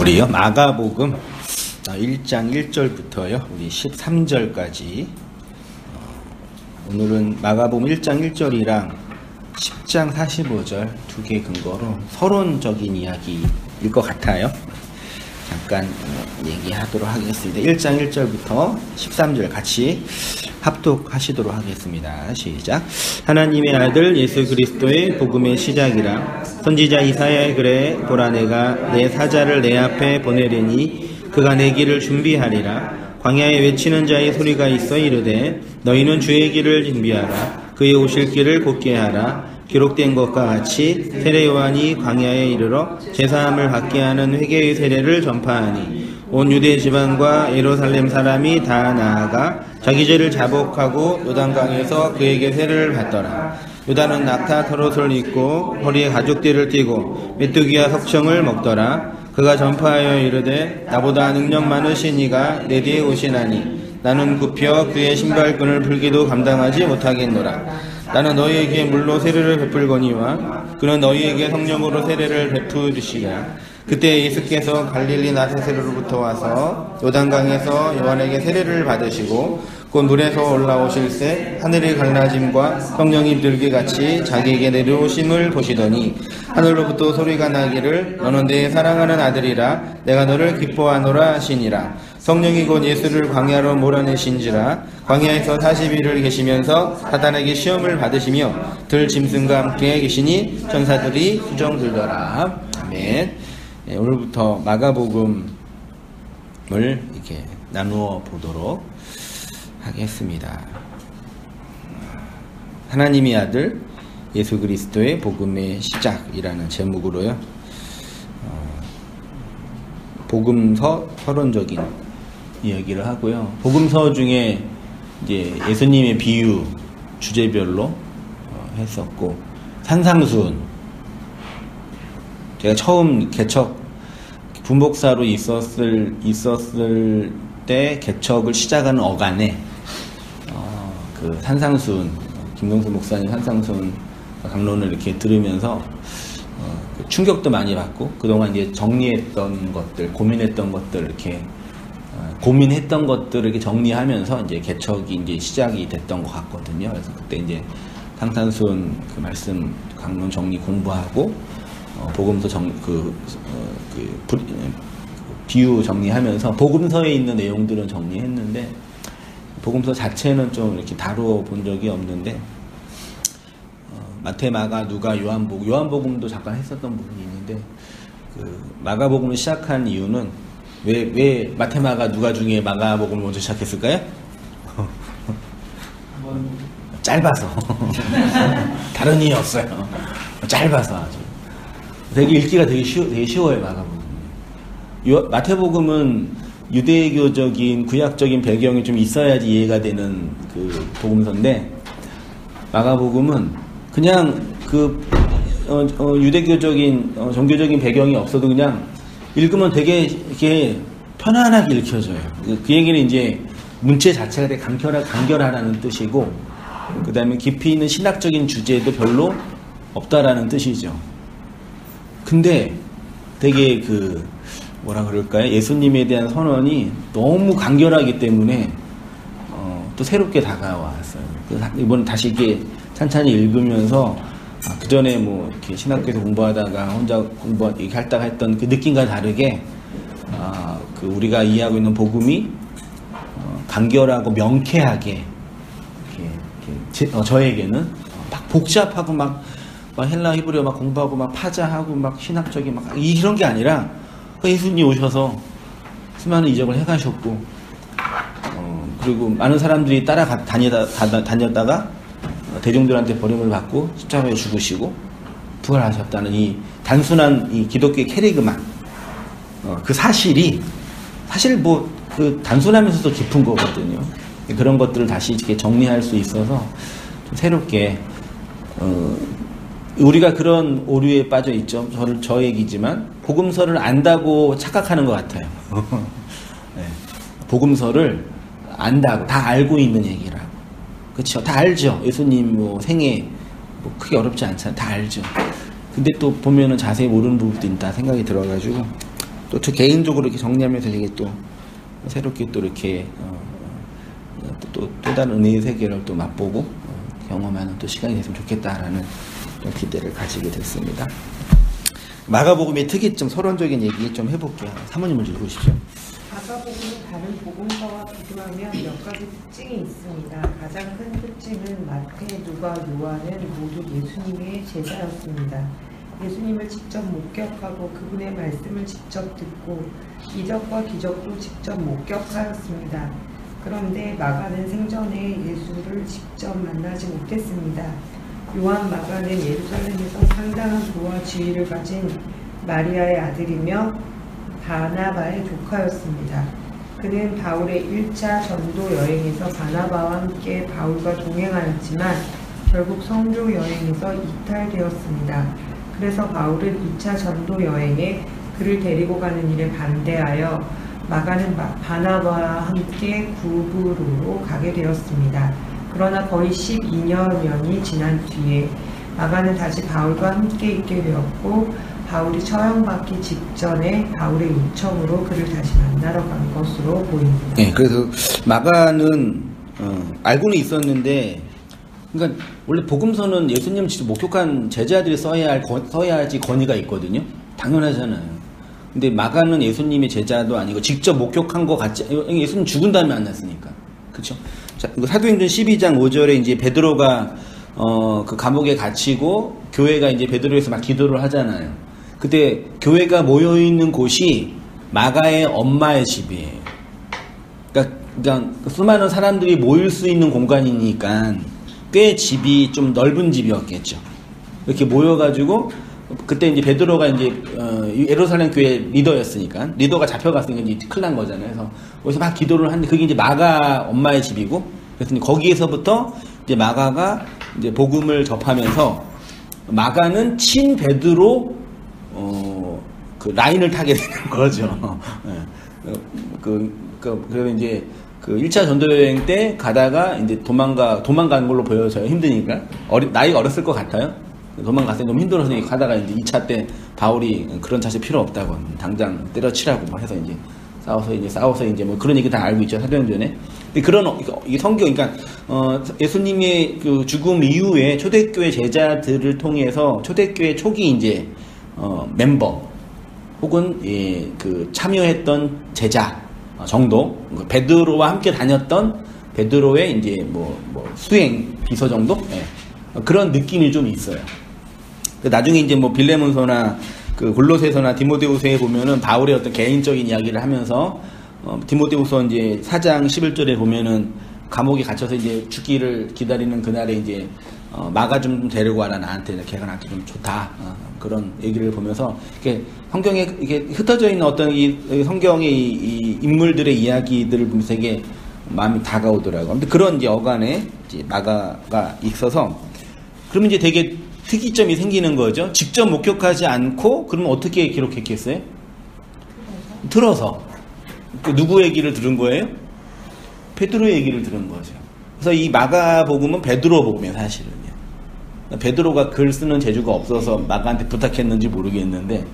우리요 마가복음 1장 1절부터요 우리 13절까지 오늘은 마가복음 1장 1절이랑 10장 45절 두 개 근거로 서론적인 이야기일 것 같아요. 잠깐 얘기하도록 하겠습니다. 1장 1절부터 13절 같이 합독하시도록 하겠습니다. 시작. 하나님의 아들 예수 그리스도의 복음의 시작이라. 선지자 이사야의 글에 보라 내가 내 사자를 내 앞에 보내리니 그가 내 길을 준비하리라. 광야에 외치는 자의 소리가 있어 이르되 너희는 주의 길을 준비하라. 그의 오실 길을 곧게 하라. 기록된 것과 같이 세례 요한이 광야에 이르러 제사함을 받게 하는 회개의 세례를 전파하니 온 유대 지방과 예루살렘 사람이 다 나아가 자기 죄를 자복하고 요단강에서 그에게 세례를 받더라. 요단은 낙타 털옷을 입고 허리에 가죽띠를 띠고 메뚜기와 석청을 먹더라. 그가 전파하여 이르되 나보다 능력 많으신 이가 내 뒤에 오시나니 나는 굽혀 그의 신발끈을 풀기도 감당하지 못하겠노라. 나는 너희에게 물로 세례를 베풀거니와 그는 너희에게 성령으로 세례를 베푸시리라. 그때 예수께서 갈릴리 나사렛으로부터 와서 요단강에서 요한에게 세례를 받으시고 곧 물에서 올라오실새 하늘의 갈라짐과 성령이 들개같이 자기에게 내려오심을 보시더니 하늘로부터 소리가 나기를 너는 내 사랑하는 아들이라 내가 너를 기뻐하노라 하시니라. 성령이 곧 예수를 광야로 몰아내신지라. 광야에서 40일을 계시면서 사단에게 시험을 받으시며 들 짐승과 함께 계시니 천사들이 수정 들더라. 아멘. 네, 오늘부터 마가복음을 이렇게 나누어 보도록 하겠습니다. 하나님의 아들 예수 그리스도의 복음의 시작이라는 제목으로요. 복음서 서론적인 이야기를 하고요. 복음서 중에 이제 예수님의 비유 주제별로 했었고 산상수훈 제가 처음 개척 분복사로 있었을 때 개척을 시작하는 어간에 그 산상수훈 김동수 목사님 산상수훈 강론을 이렇게 들으면서 충격도 많이 받고 그동안 이제 정리했던 것들 고민했던 것들 이렇게 고민했던 것들을 이렇게 정리하면서 이제 개척이 이제 시작이 됐던 것 같거든요. 그래서 그때 이제 산상수훈 그 말씀 강론 정리 공부하고 복음서 비유 정리하면서 복음서에 있는 내용들은 정리했는데 복음서 자체는 좀 이렇게 다루어 본 적이 없는데 마태, 마가, 누가, 요한복음도 잠깐 했었던 부분이 있는데 그 마가복음을 시작한 이유는 왜 마태, 마가, 누가 중에 마가복음을 먼저 시작했을까요? 짧아서 다른 이유 없어요. 짧아서 아주 되게 읽기가 되게 쉬워요. 마가복음. 마태복음은 유대교적인 구약적인 배경이 좀 있어야지 이해가 되는 그 복음서인데 마가복음은 그냥 그 유대교적인 종교적인 배경이 없어도 그냥 읽으면 되게 이렇게 편안하게 읽혀져요. 그 얘기는 이제 문체 자체가 되게 간결하다는 뜻이고 그 다음에 깊이 있는 신학적인 주제도 별로 없다라는 뜻이죠. 근데 되게 그 뭐라 그럴까요? 예수님에 대한 선언이 너무 간결하기 때문에 또 새롭게 다가왔어요. 이번에 다시 이렇게 찬찬히 읽으면서 그 전에 뭐 이렇게 신학교에서 공부하다가 혼자 이렇게 할다가 했던 그 느낌과 다르게 그 우리가 이해하고 있는 복음이 간결하고 명쾌하게 이렇게 저에게는 막 복잡하고 막 헬라 히브리어 막 공부하고 막 파자하고 막 신학적인 막 이런 게 아니라 예수님 오셔서 수많은 이적을 해가셨고 그리고 많은 사람들이 다녔다가 대중들한테 버림을 받고 십자가에 죽으시고 부활하셨다는 이 단순한 이 기독교의 캐리그만 그 사실이 사실 뭐 그 단순하면서도 깊은 거거든요. 그런 것들을 다시 이렇게 정리할 수 있어서 좀 새롭게 우리가 그런 오류에 빠져 있죠. 저 얘기지만 복음서를 안다고 착각하는 것 같아요. 네. 복음서를 안다고 다 알고 있는 얘기라고. 그렇죠. 다 알죠. 예수님 뭐 생애 뭐 크게 어렵지 않잖아요. 다 알죠. 근데 또 보면은 자세히 모르는 부분도 있다 생각이 들어가지고 또 저 개인적으로 이렇게 정리하면서 이게 또 새롭게 또 이렇게 또 다른 은혜의 세계를 또 맛보고 경험하는 또 시간이 됐으면 좋겠다라는 기대를 가지게 됐습니다. 마가복음의 특이점, 서론적인 얘기 좀 해볼게요. 사모님을 읽으시죠. 마가복음은 다른 복음서와 비교하면 몇 가지 특징이 있습니다. 가장 큰 특징은 마태, 누가, 요한은 모두 예수님의 제자였습니다. 예수님을 직접 목격하고 그분의 말씀을 직접 듣고 이적과 기적도 직접 목격하였습니다. 그런데 마가는 생전에 예수를 직접 만나지 못했습니다. 요한 마가는 예루살렘에서 상당한 부와 지위를 가진 마리아의 아들이며 바나바의 조카였습니다. 그는 바울의 1차 전도 여행에서 바나바와 함께 바울과 동행하였지만 결국 성교 여행에서 이탈되었습니다. 그래서 바울은 2차 전도 여행에 그를 데리고 가는 일에 반대하여 마가는 바나바와 함께 구브로로 가게 되었습니다. 그러나 거의 12년이 지난 뒤에 마가는 다시 바울과 함께 있게 되었고 바울이 처형받기 직전에 바울의 요청으로 그를 다시 만나러 간 것으로 보입니다. 네, 그래서 마가는 알고는 있었는데, 그러니까 원래 복음서는 예수님 직접 목격한 제자들이 써야지 권위가 있거든요. 당연하잖아요. 근데 마가는 예수님의 제자도 아니고 직접 목격한 것 같지. 예수님 죽은 다음에 만났으니까, 그렇죠? 자, 사도행전 12장 5절에 이제 베드로가 그 감옥에 갇히고 교회가 이제 베드로에서 막 기도를 하잖아요. 그때 교회가 모여 있는 곳이 마가의 엄마의 집이에요. 그러니까 수많은 사람들이 모일 수 있는 공간이니까 꽤 집이 좀 넓은 집이었겠죠. 이렇게 모여가지고 그때 이제 베드로가 이제 예루살렘 교회 리더였으니까 리더가 잡혀갔으니까 이제 큰일 난 거잖아요. 그래서 거기서 막 기도를 하는데 그게 이제 마가 엄마의 집이고 그래서 거기에서부터 이제 마가가 이제 복음을 접하면서 마가는 친 베드로 그 라인을 타게 되는 거죠. 그래서 이제 그 1차 전도여행 때 가다가 이제 도망간 걸로 보여져요. 힘드니까. 나이가 어렸을 것 같아요. 도망갔을 때 너무 힘들어서 가다가 이제 2차 때 바울이 그런 자세 필요 없다고 당장 때려치라고 막 해서 이제 싸워서 이제 뭐 그런 얘기 다 알고 있죠. 사도행전에. 그런 이 성경, 그러니까 예수님의 그 죽음 이후에 초대교회 제자들을 통해서 초대교회 초기 이제 멤버 혹은 그 참여했던 제자 정도, 베드로와 함께 다녔던 베드로의 이제 뭐 수행 비서 정도, 그런 느낌이 좀 있어요. 나중에 이제 뭐 빌레몬서나 그 골로새서나 디모데후서에 보면은 바울의 어떤 개인적인 이야기를 하면서 디모데후서 이제 4장 11절에 보면은 감옥에 갇혀서 이제 죽기를 기다리는 그날에 이제 마가 좀 데리고 와라 나한테 걔가 나한테 좀 좋다 그런 얘기를 보면서 이렇게 성경에 이게 흩어져 있는 어떤 이 성경의 이 인물들의 이야기들을 보면서 되게 마음이 다가오더라고요. 근데 그런 이제 어간에 이제 마가가 있어서 그러면 이제 되게 특이점이 생기는 거죠. 직접 목격하지 않고 그러면 어떻게 기록했겠어요? 들어서. 그 누구 얘기를 들은 거예요? 베드로 얘기를 들은 거죠. 그래서 이 마가복음은 베드로 복음이에요, 사실은요. 베드로가 글 쓰는 재주가 없어서 마가한테 부탁했는지 모르겠는데,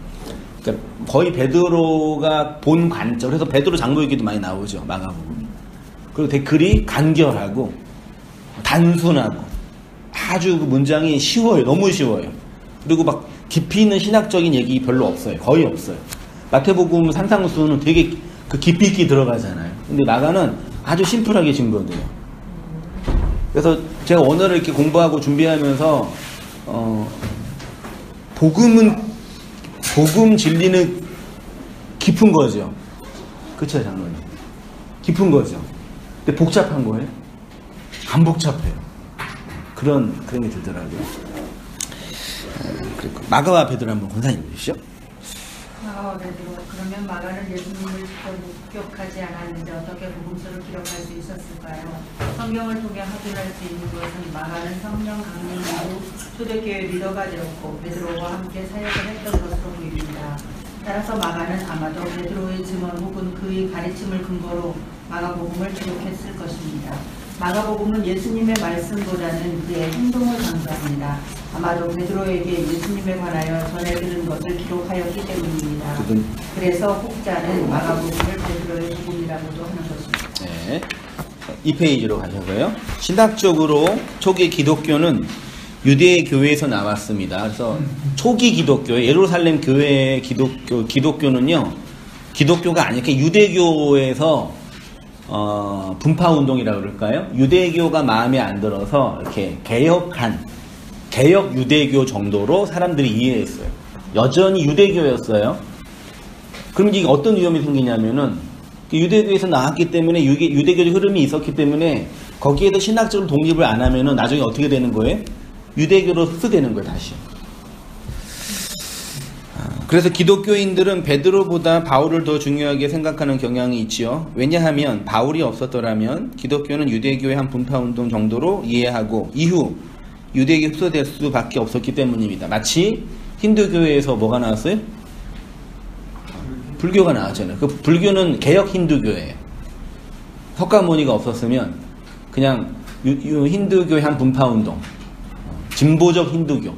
그러니까 거의 베드로가 본 관점, 그래서 베드로 장로얘기도 많이 나오죠, 마가복음이. 그리고 되게 글이 간결하고 단순하고 아주 그 문장이 쉬워요, 너무 쉬워요. 그리고 막 깊이 있는 신학적인 얘기 별로 없어요, 거의 없어요. 마태복음 산상수는 되게 그 깊이 있게 들어가잖아요. 근데 마가는 아주 심플하게 증거돼요. 그래서 제가 언어를 이렇게 공부하고 준비하면서 복음 진리는 깊은 거죠. 그쵸, 장로님? 깊은 거죠. 근데 복잡한 거예요? 안 복잡해요. 그런 게 들더라고요. 그리고 마가와 베드로 한번 권사님 보시죠. 마가와 베드로, 그러면 마가는 예수님을 직접 목격하지 않았는데 어떻게 복음서를 기록할 수 있었을까요? 성경을 통해 확인할 수 있는 것은 마가는 성령 강림 이후 초대교회 리더가 되었고 베드로와 함께 사역을 했던 것으로 보입니다. 따라서 마가는 아마도 베드로의 증언 혹은 그의 가르침을 근거로 마가복음을 기록했을 것입니다. 마가복음은 예수님의 말씀보다는 그의 행동을 강조합니다. 아마도 베드로에게 예수님에 관하여 전해 들은 것을 기록하였기 때문입니다. 그래서 혹자는 마가복음을 베드로의 복음이라고도 하는 것입니다. 네. 이 페이지로 가셔서요. 신학적으로 초기 기독교는 유대 교회에서 나왔습니다. 그래서 초기 기독교, 예루살렘 교회의 기독교는요, 기독교가 아니라 유대교에서 분파 운동이라고 그럴까요? 유대교가 마음에 안 들어서 이렇게 개혁 유대교 정도로 사람들이 이해했어요. 여전히 유대교였어요. 그럼 이게 어떤 위험이 생기냐면은 유대교에서 나왔기 때문에 유대교적 흐름이 있었기 때문에 거기에서 신학적으로 독립을 안 하면은 나중에 어떻게 되는 거예요? 유대교로 흡수되는 거예요, 다시. 그래서 기독교인들은 베드로보다 바울을 더 중요하게 생각하는 경향이 있지요. 왜냐하면 바울이 없었더라면 기독교는 유대교의 한 분파운동 정도로 이해하고 이후 유대교 흡수될 수밖에 없었기 때문입니다. 마치 힌두교에서 뭐가 나왔어요? 불교가 나왔잖아요. 그 불교는 개혁 힌두교예요. 석가모니가 없었으면 그냥 힌두교의 한 분파운동, 진보적 힌두교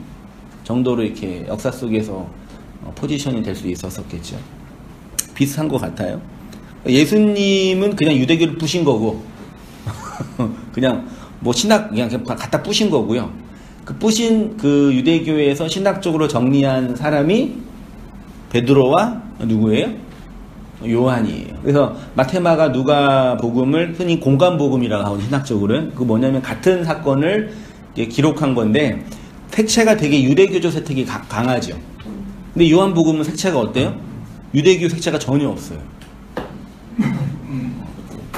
정도로 이렇게 역사 속에서 포지션이 될 수 있었겠죠. 비슷한 것 같아요. 예수님은 그냥 유대교를 부신 거고 그냥 뭐 신학 그냥 갖다 부신 거고요. 그 부신 그 유대교에서 신학적으로 정리한 사람이 베드로와 누구예요? 요한이에요. 그래서 마테마가 누가 복음을 흔히 공간 복음이라고 하고 신학적으로는 그 뭐냐면 같은 사건을 기록한 건데 색채가 되게 유대교적 색채가 강하죠. 근데 요한복음은 색채가 어때요? 유대교 색채가 전혀 없어요.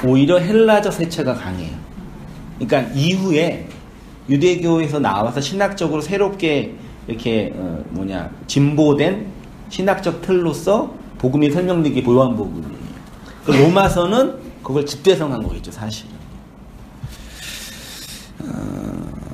오히려 헬라적 색채가 강해요. 그러니까 이후에 유대교에서 나와서 신학적으로 새롭게 이렇게 진보된 신학적 틀로서 복음이 설명된 게 요한복음이에요. 그 로마서는 그걸 집대성한 거겠죠, 사실은.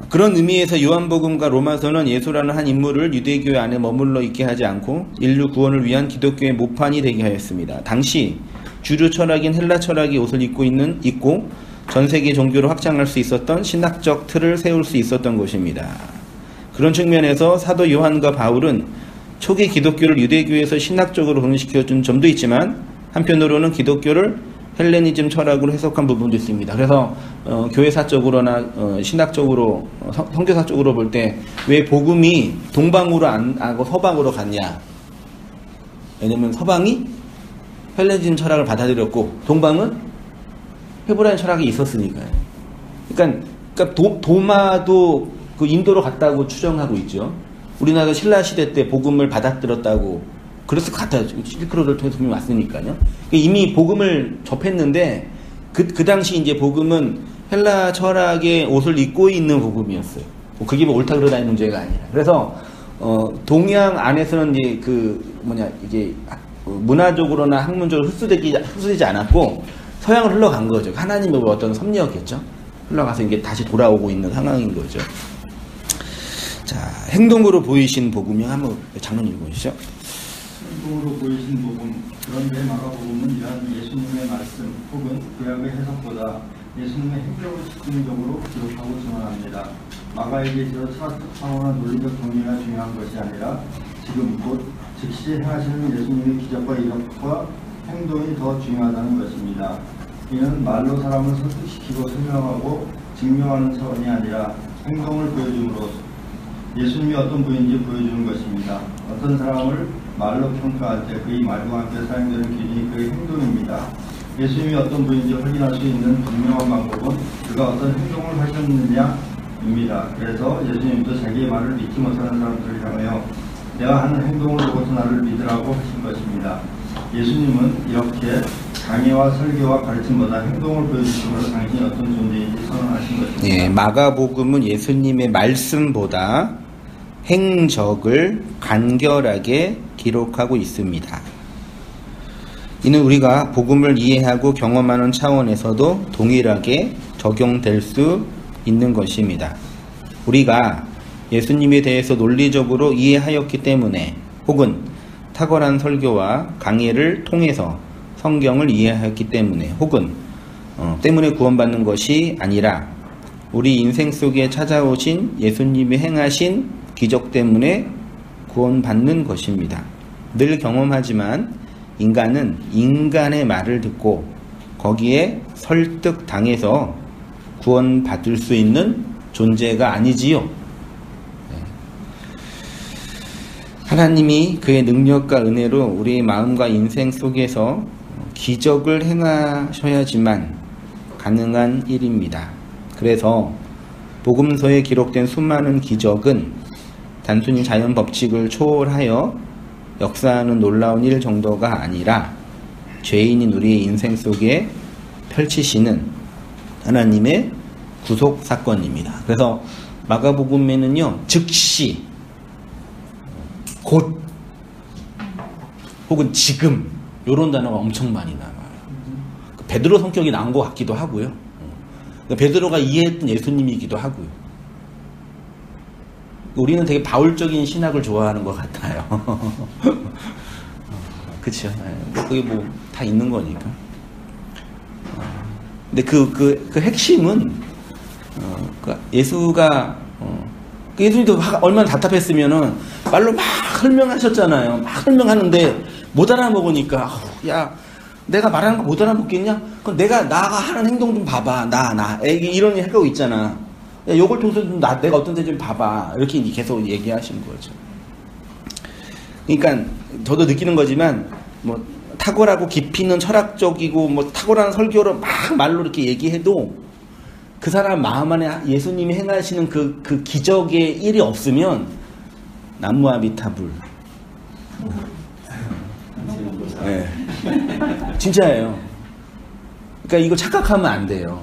그런 의미에서 요한복음과 로마서는 예수라는 한 인물을 유대교 안에 머물러 있게 하지 않고 인류 구원을 위한 기독교의 모판이 되게 하였습니다. 당시 주류 철학인 헬라 철학이 옷을 입고 전 세계 종교로 확장할 수 있었던 신학적 틀을 세울 수 있었던 것입니다. 그런 측면에서 사도 요한과 바울은 초기 기독교를 유대교에서 신학적으로 분리시켜준 점도 있지만 한편으로는 기독교를 헬레니즘 철학으로 해석한 부분도 있습니다. 그래서 교회사적으로나 신학적으로 선교사적으로 볼 때 왜 복음이 동방으로 안 하고 서방으로 갔냐? 왜냐면 서방이 헬레니즘 철학을 받아들였고 동방은 헤브라인 철학이 있었으니까요. 그러니까 도마도 그 인도로 갔다고 추정하고 있죠. 우리나라 신라 시대 때 복음을 받아들였다고. 그랬을 것 같아요. 실크로드를 통해서 복음이 왔으니까요. 이미 복음을 접했는데 그 당시 이제 복음은 헬라 철학의 옷을 입고 있는 복음이었어요. 그게 뭐 옳다 그러다의 문제가 아니라. 그래서 동양 안에서는 이제 이게 문화적으로나 학문적으로 흡수되지 않았고 서양을 흘러간 거죠. 하나님의 어떤 섭리였겠죠. 흘러가서 이게 다시 돌아오고 있는 상황인 거죠. 자, 행동으로 보이신 복음이 한번 장론 읽어보시죠. 행동으로 보이신 복음, 그런데 마가복음은 이러한 예수님의 말씀 혹은 구약의 해석보다 예수님의 행적을 집중적으로 기록하고 증언합니다. 마가에게 있어 차원과 논리적 정리가 중요한 것이 아니라 지금 곧 즉시 행하시는 예수님의 기적과 이력과 행동이 더 중요하다는 것입니다. 이는 말로 사람을 설득시키고 설명하고 증명하는 차원이 아니라 행동을 보여줌으로 예수님이 어떤 분인지 보여주는 것입니다. 어떤 사람을 말로 평가할 때 그의 말과 함께 사용되는 기준이 그의 행동입니다. 예수님이 어떤 분인지 확인할 수 있는 분명한 방법은 그가 어떤 행동을 하셨느냐입니다. 그래서 예수님도 자기의 말을 믿지 못하는 사람들을 향하여 내가 하는 행동을 보고서 나를 믿으라고 하신 것입니다. 예수님은 이렇게 강의와 설교와 가르침보다 행동을 보여주심으로 당신이 어떤 존재인지 선언하신 것입니다. 예, 마가복음은 예수님의 말씀보다 행적을 간결하게 기록하고 있습니다. 이는 우리가 복음을 이해하고 경험하는 차원에서도 동일하게 적용될 수 있는 것입니다. 우리가 예수님에 대해서 논리적으로 이해하였기 때문에 혹은 탁월한 설교와 강의를 통해서 성경을 이해하였기 때문에 혹은 때문에 구원받는 것이 아니라 우리 인생 속에 찾아오신 예수님이 행하신 기적 때문에 구원받는 것입니다. 늘 경험하지만 인간은 인간의 말을 듣고 거기에 설득당해서 구원받을 수 있는 존재가 아니지요. 하나님이 그의 능력과 은혜로 우리의 마음과 인생 속에서 기적을 행하셔야지만 가능한 일입니다. 그래서 복음서에 기록된 수많은 기적은 단순히 자연 법칙을 초월하여 역사하는 놀라운 일 정도가 아니라 죄인인 우리의 인생 속에 펼치시는 하나님의 구속 사건입니다. 그래서 마가복음에는요, 즉시, 곧, 혹은 지금 이런 단어가 엄청 많이 나와요. 베드로 성격이 나온 것 같기도 하고요. 베드로가 이해했던 예수님이기도 하고요. 우리는 되게 바울적인 신학을 좋아하는 것 같아요. 그쵸? 그게 뭐 다 있는 거니까. 근데 그 핵심은 예수가 예수님도 얼마나 답답했으면은 말로 막 설명하셨잖아요. 막 설명하는데 못 알아먹으니까 야 내가 말하는 거 못 알아먹겠냐? 그럼 나가 하는 행동 좀 봐봐. 이런 일 하고 있잖아. 야, 요걸 통해서 내가 어떤지 좀 봐봐. 이렇게 계속 얘기하시는 거죠. 그러니까 저도 느끼는 거지만 뭐 탁월하고 깊이 있는 철학적이고 뭐 탁월한 설교로 막 말로 이렇게 얘기해도 그 사람 마음 안에 예수님이 행하시는 그 기적의 일이 없으면 남무아비타불. 네. 진짜예요. 그러니까 이거 착각하면 안 돼요.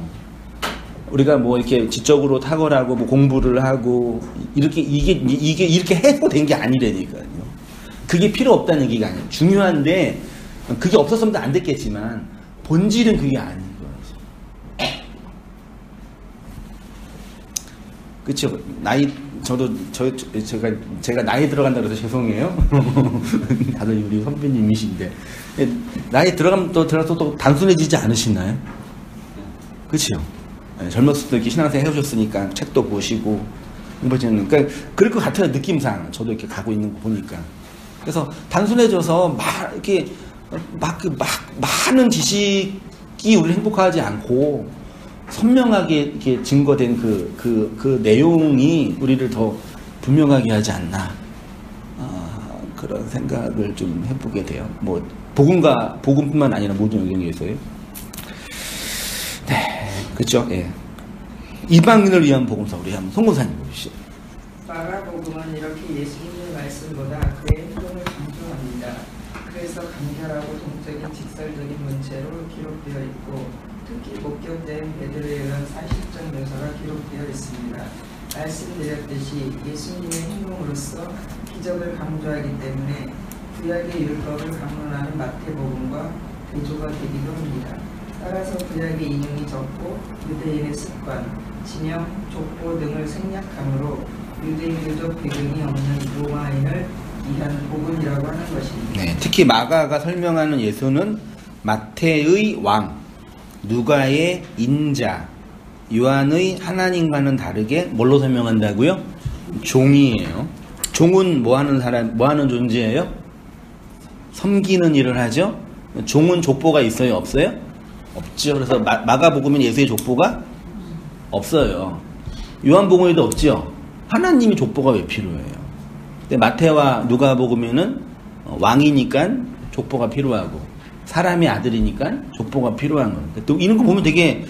우리가 뭐 이렇게 지적으로 탁월하고 뭐 공부를 하고 이게 이렇게 해서 된 게 아니라니까요. 그게 필요 없다는 얘기가 아니에요. 중요한데 그게 없었으면 안 됐겠지만 본질은 그게 아닌 거예요. 그렇죠. 제가 나이 들어간다 그래서 죄송해요. 다들 우리 선배님이신데 나이 들어가면 또 단순해지지 않으시나요? 그렇죠. 젊었을 때 이렇게 신앙생활 해오셨으니까 책도 보시고 그러니까 그럴 것 같아요. 느낌상 저도 이렇게 가고 있는 거 보니까. 그래서 단순해져서 많은 지식이 우리를 행복하지 않고 선명하게 이렇게 증거된 그 내용이 우리를 더 분명하게 하지 않나. 그런 생각을 좀 해보게 돼요. 뭐, 복음뿐만 아니라 모든 영역에서요. 네, 그쵸? 예. 이방인을 위한 복음서, 우리 한번 송고사님 보시죠. 마가복음은 이렇게 예수님의 말씀보다 그의 행동을 강조합니다. 그래서 간결하고 동적인 직설적인 문체로 기록되어 있고 특히 목격된 베드로에 의한 사실적 묘사가 기록되어 있습니다. 말씀드렸듯이 예수님의 행동으로서 기적을 강조하기 때문에 구약의 율법을 강론하는 마태복음과 대조가 되기도 합니다. 따라서 구약의 인용이 적고 유대인의 습관, 지명, 족보 등을 생략하므로 유대인교적 배경이 없는 로마인을 위한 복음이라고 하는 것입니다. 네, 특히 마가가 설명하는 예수는 마태의 왕, 누가의 인자, 요한의 하나님과는 다르게 뭘로 설명한다고요? 종이에요. 종은 뭐 하는 존재예요? 섬기는 일을 하죠. 종은 족보가 있어요, 없어요? 없죠. 그래서 마가복음엔 예수의 족보가 없어요. 요한복음에도 없죠. 하나님이 족보가 왜 필요해요? 근데 마태와 누가복음에는 왕이니까 족보가 필요하고 사람의 아들이니까 족보가 필요한 거예요. 또 이런 거 보면 되게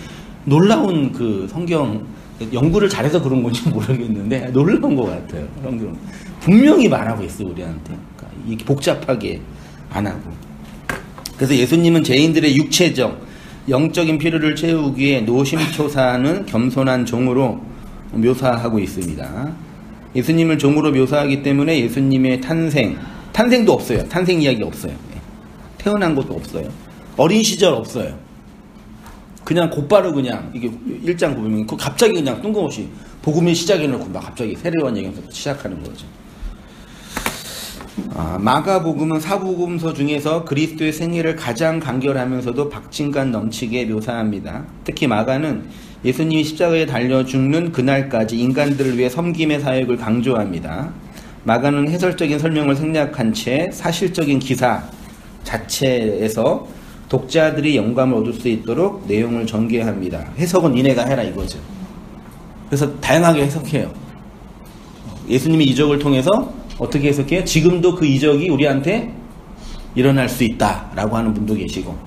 놀라운 그 성경 연구를 잘해서 그런 건지 모르겠는데 놀라운 것 같아요. 성경 분명히 말하고 있어 우리한테. 그러니까 이게 복잡하게 안 하고. 그래서 예수님은 죄인들의 육체적, 영적인 필요를 채우기 위해 노심초사하는 겸손한 종으로 묘사하고 있습니다. 예수님을 종으로 묘사하기 때문에 예수님의 탄생도 없어요. 탄생 이야기 없어요. 태어난 것도 없어요. 어린 시절 없어요. 그냥 곧바로 그냥 이게 1장 보면 갑자기 그냥 뜬금없이 복음의 시작해놓고 막 갑자기 세례요한 얘기하면서 시작하는 거죠. 마가복음은 사복음서 중에서 그리스도의 생애를 가장 간결하면서도 박진감 넘치게 묘사합니다. 특히 마가는 예수님이 십자가에 달려 죽는 그날까지 인간들을 위해 섬김의 사역을 강조합니다. 마가는 해설적인 설명을 생략한 채 사실적인 기사 자체에서 독자들이 영감을 얻을 수 있도록 내용을 전개합니다. 해석은 니네가 해라 이거죠. 그래서 다양하게 해석해요. 예수님이 이적을 통해서 어떻게 해석해요? 지금도 그 이적이 우리한테 일어날 수 있다라고 하는 분도 계시고,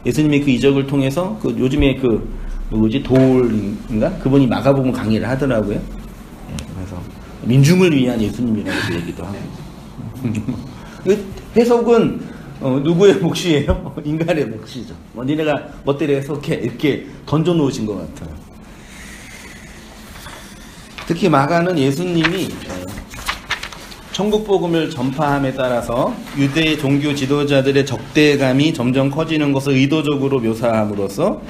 예수님이 그 이적을 통해서 그 요즘에 그 누구지 돌인가 그분이 마가복음 강의를 하더라고요. 그래서 민중을 위한 예수님이라고 얘기도 하고. 해석은 누구의 몫이에요? 인간의 몫이죠. 니네가 멋대로 해석해 이렇게 던져놓으신 것 같아요. 특히 마가는 예수님이 천국복음을 전파함에 따라서 유대 종교 지도자들의 적대감이 점점 커지는 것을 의도적으로 묘사함으로써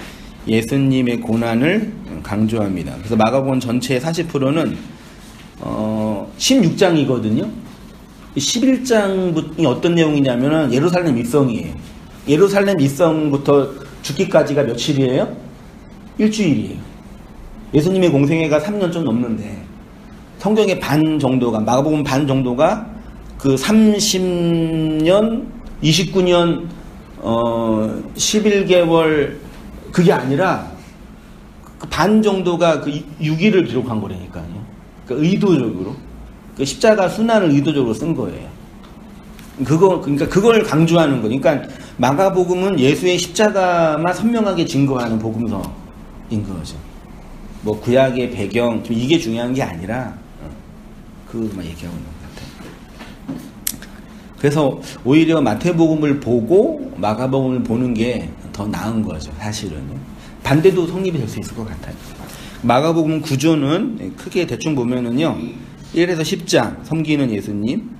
예수님의 고난을 강조합니다. 그래서 마가복음 전체의 40%는 16장이거든요. 11장이 어떤 내용이냐면은 예루살렘 입성이에요. 예루살렘 입성부터 죽기까지가 며칠이에요? 일주일이에요. 예수님의 공생애가 3년 좀 넘는데 성경의 반 정도가, 마가복음 반 정도가 그 30년, 29년, 11개월 그게 아니라 그 반 정도가 그 6일을 기록한 거라니까요. 그러니까 의도적으로 그 십자가 순환을 의도적으로 쓴 거예요. 그러니까 그걸 강조하는 거. 그러니까 마가복음은 예수의 십자가만 선명하게 증거하는 복음서인 거죠. 뭐 구약의 배경 이게 중요한 게 아니라 그것만 얘기하고 있는 것 같아요. 그래서 오히려 마태복음을 보고 마가복음을 보는 게 더 나은 거죠. 사실은 반대도 성립이 될 수 있을 것 같아요. 마가복음 구조는 크게 대충 보면은요, 1에서 10장 섬기는 예수님,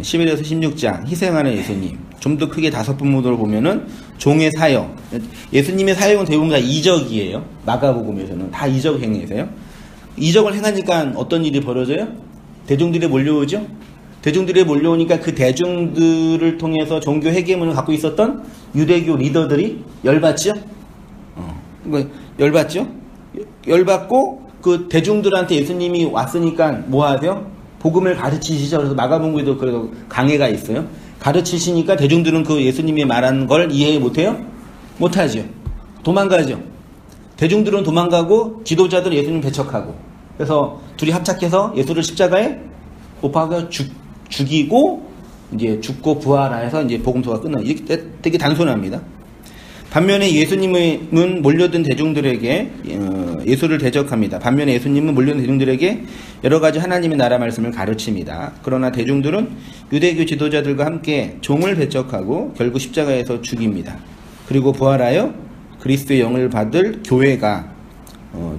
11에서 16장 희생하는 예수님, 좀 더 크게 5분모도로 보면은 종의 사역. 예수님의 사역은 대부분 다 이적이에요. 마가복음에서는 다 이적 행위세요. 이적을 행하니까 어떤 일이 벌어져요? 대중들이 몰려오죠. 대중들이 몰려오니까 그 대중들을 통해서 종교 회계문을 갖고 있었던 유대교 리더들이 열받죠. 열받죠. 열받고 그 대중들한테 예수님이 왔으니까 뭐 하세요? 복음을 가르치시죠. 그래서 마가복음에도 그래도 강해가 있어요. 가르치시니까 대중들은 그 예수님이 말한 걸 이해 못해요? 못하죠. 도망가죠. 대중들은 도망가고 지도자들은 예수님 배척하고. 그래서 둘이 합작해서 예수를 십자가에 못 박아 죽이고 이제 죽고 부활해서 이제 복음서가 끝나. 이게 되게 단순합니다. 반면에 예수님은 몰려든 대중들에게 예수를 대적합니다. 반면에 예수님은 몰려든 대중들에게 여러 가지 하나님의 나라 말씀을 가르칩니다. 그러나 대중들은 유대교 지도자들과 함께 종을 배척하고 결국 십자가에서 죽입니다. 그리고 부활하여 그리스도의 영을 받을 교회가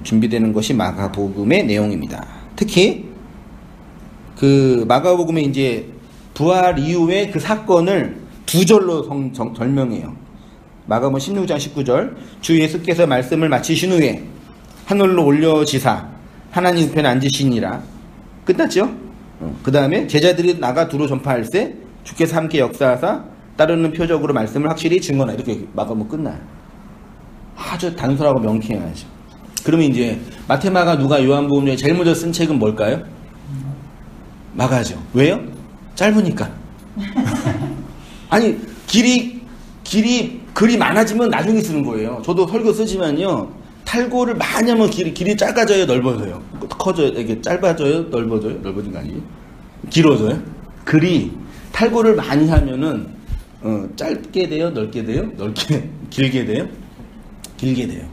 준비되는 것이 마가복음의 내용입니다. 특히 그 마가복음의 이제 부활 이후에 그 사건을 두 절로 설명해요. 마가복음 16장 19절 주 예수께서 말씀을 마치신 후에 하늘로 올려지사 하나님 우편에 앉으시니라. 끝났죠? 그 다음에 제자들이 나가 두루 전파할세 주께서 함께 역사하사 따르는 표적으로 말씀을 확실히 증언하. 이렇게 마가복음 끝나요. 아주 단순하고 명쾌하죠. 그러면 이제 마태, 마가, 누가, 요한복음 중에 제일 먼저 쓴 책은 뭘까요? 마가죠. 왜요? 짧으니까. 아니 글이 많아지면 나중에 쓰는 거예요. 저도 설교 쓰지만요, 탈고를 많이 하면 길이 짧아져요, 넓어져요? 커져요, 이게 짧아져요, 넓어져요? 넓어진 거 아니에요? 길어져요? 글이 탈고를 많이 하면은 짧게 돼요, 넓게 돼요, 길게 돼요, 길게 돼요.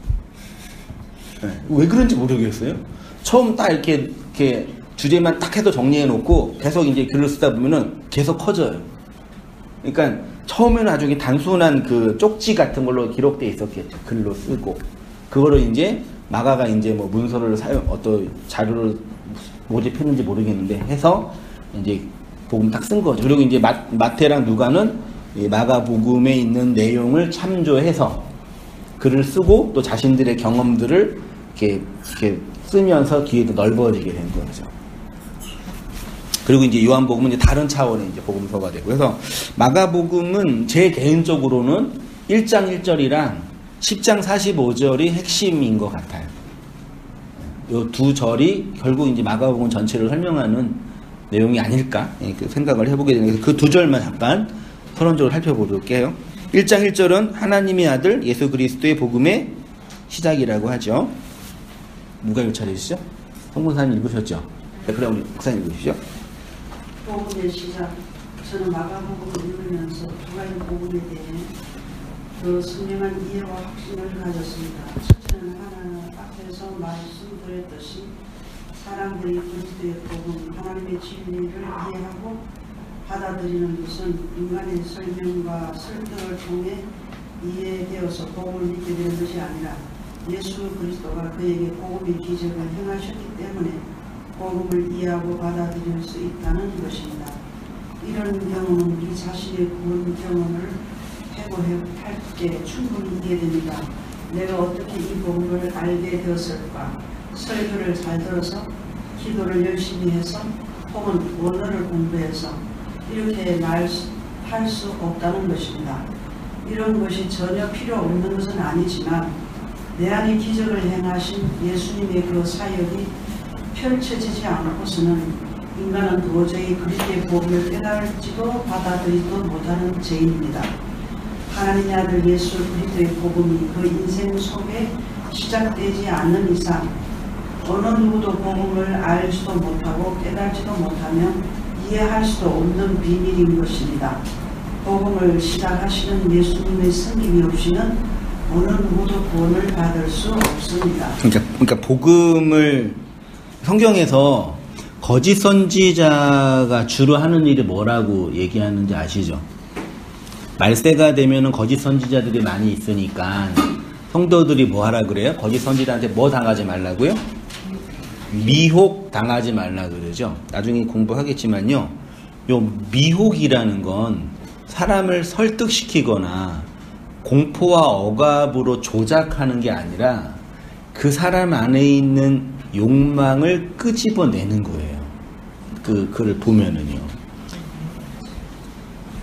네. 왜 그런지 모르겠어요. 처음 딱 이렇게 주제만 딱 해서 정리해 놓고 계속 이제 글을 쓰다 보면은 계속 커져요. 그러니까 처음에는 아주 단순한 그 쪽지 같은 걸로 기록되어 있었겠죠. 글로 쓰고. 그거를 이제 마가가 이제 뭐 문서를 어떤 자료를 모집했는지 모르겠는데 해서 이제 복음 딱 쓴 거죠. 그리고 이제 마태랑 누가는 이 마가복음에 있는 내용을 참조해서 글을 쓰고 또 자신들의 경험들을 이렇게 쓰면서 귀에도 넓어지게 된 거죠. 그리고 이제 요한복음은 이제 다른 차원의 이제 복음서가 되고. 그래서 마가복음은 제 개인적으로는 1장 1절이랑 10장 45절이 핵심인 것 같아요. 요 두 절이 결국 이제 마가복음 전체를 설명하는 내용이 아닐까 그 생각을 해보게 되는 그 두 절만 잠깐 서론적으로 살펴보도록 해요. 1장 1절은 하나님의 아들 예수 그리스도의 복음의 시작이라고 하죠. 누가 이거 차려주시죠? 성문사님 읽으셨죠? 네, 그럼 우리 목사님 읽으시죠. 복음의 시작. 저는 마가복음을 읽으면서 두 가지 복음에 대해 그 선명한 이해와 확신을 가졌습니다. 첫째는 하나님 앞에서 말씀드렸듯이 사람들이 그리스도의 복음, 하나님의 진리를 이해하고 받아들이는 것은 인간의 설명과 설득을 통해 이해되어서 복음을 믿게 되는 것이 아니라 예수 그리스도가 그에게 복음의 기적을 행하셨기 때문에 복음을 이해하고 받아들일 수 있다는 것입니다. 이런 경험은 우리 자신의 구원 경험을 해보할 때 충분히 이해됩니다. 내가 어떻게 이 복음을 알게 되었을까? 설교를 잘 들어서 기도를 열심히 해서 혹은 원어를 공부해서 이렇게 말할 수 없다는 것입니다. 이런 것이 전혀 필요 없는 것은 아니지만 내 안에 기적을 행하신 예수님의 그 사역이 펼쳐지지 않고서는 인간은 도저히 그리스도의 복음을 깨달지도 받아들이지도 못하는 죄인입니다. 하나님의 아들 예수 그리스도의 복음이 그 인생 속에 시작되지 않는 이상 어느 누구도 복음을 알지도 못하고 깨달지도 못하며 이해할 수도 없는 비밀인 것입니다. 복음을 시작하시는 예수님의 섬김이 없이는 어느 누구도 구원을 받을 수 없습니다. 그러니까 복음을 성경에서 거짓 선지자가 주로 하는 일이 뭐라고 얘기하는지 아시죠? 말세가 되면은 거짓 선지자들이 많이 있으니까 성도들이 뭐 하라 그래요? 거짓 선지자한테 뭐 당하지 말라고요? 미혹 당하지 말라 그러죠. 나중에 공부하겠지만요. 요 미혹이라는 건 사람을 설득시키거나 공포와 억압으로 조작하는 게 아니라 그 사람 안에 있는 욕망을 끄집어내는 거예요. 그 글을 보면은요.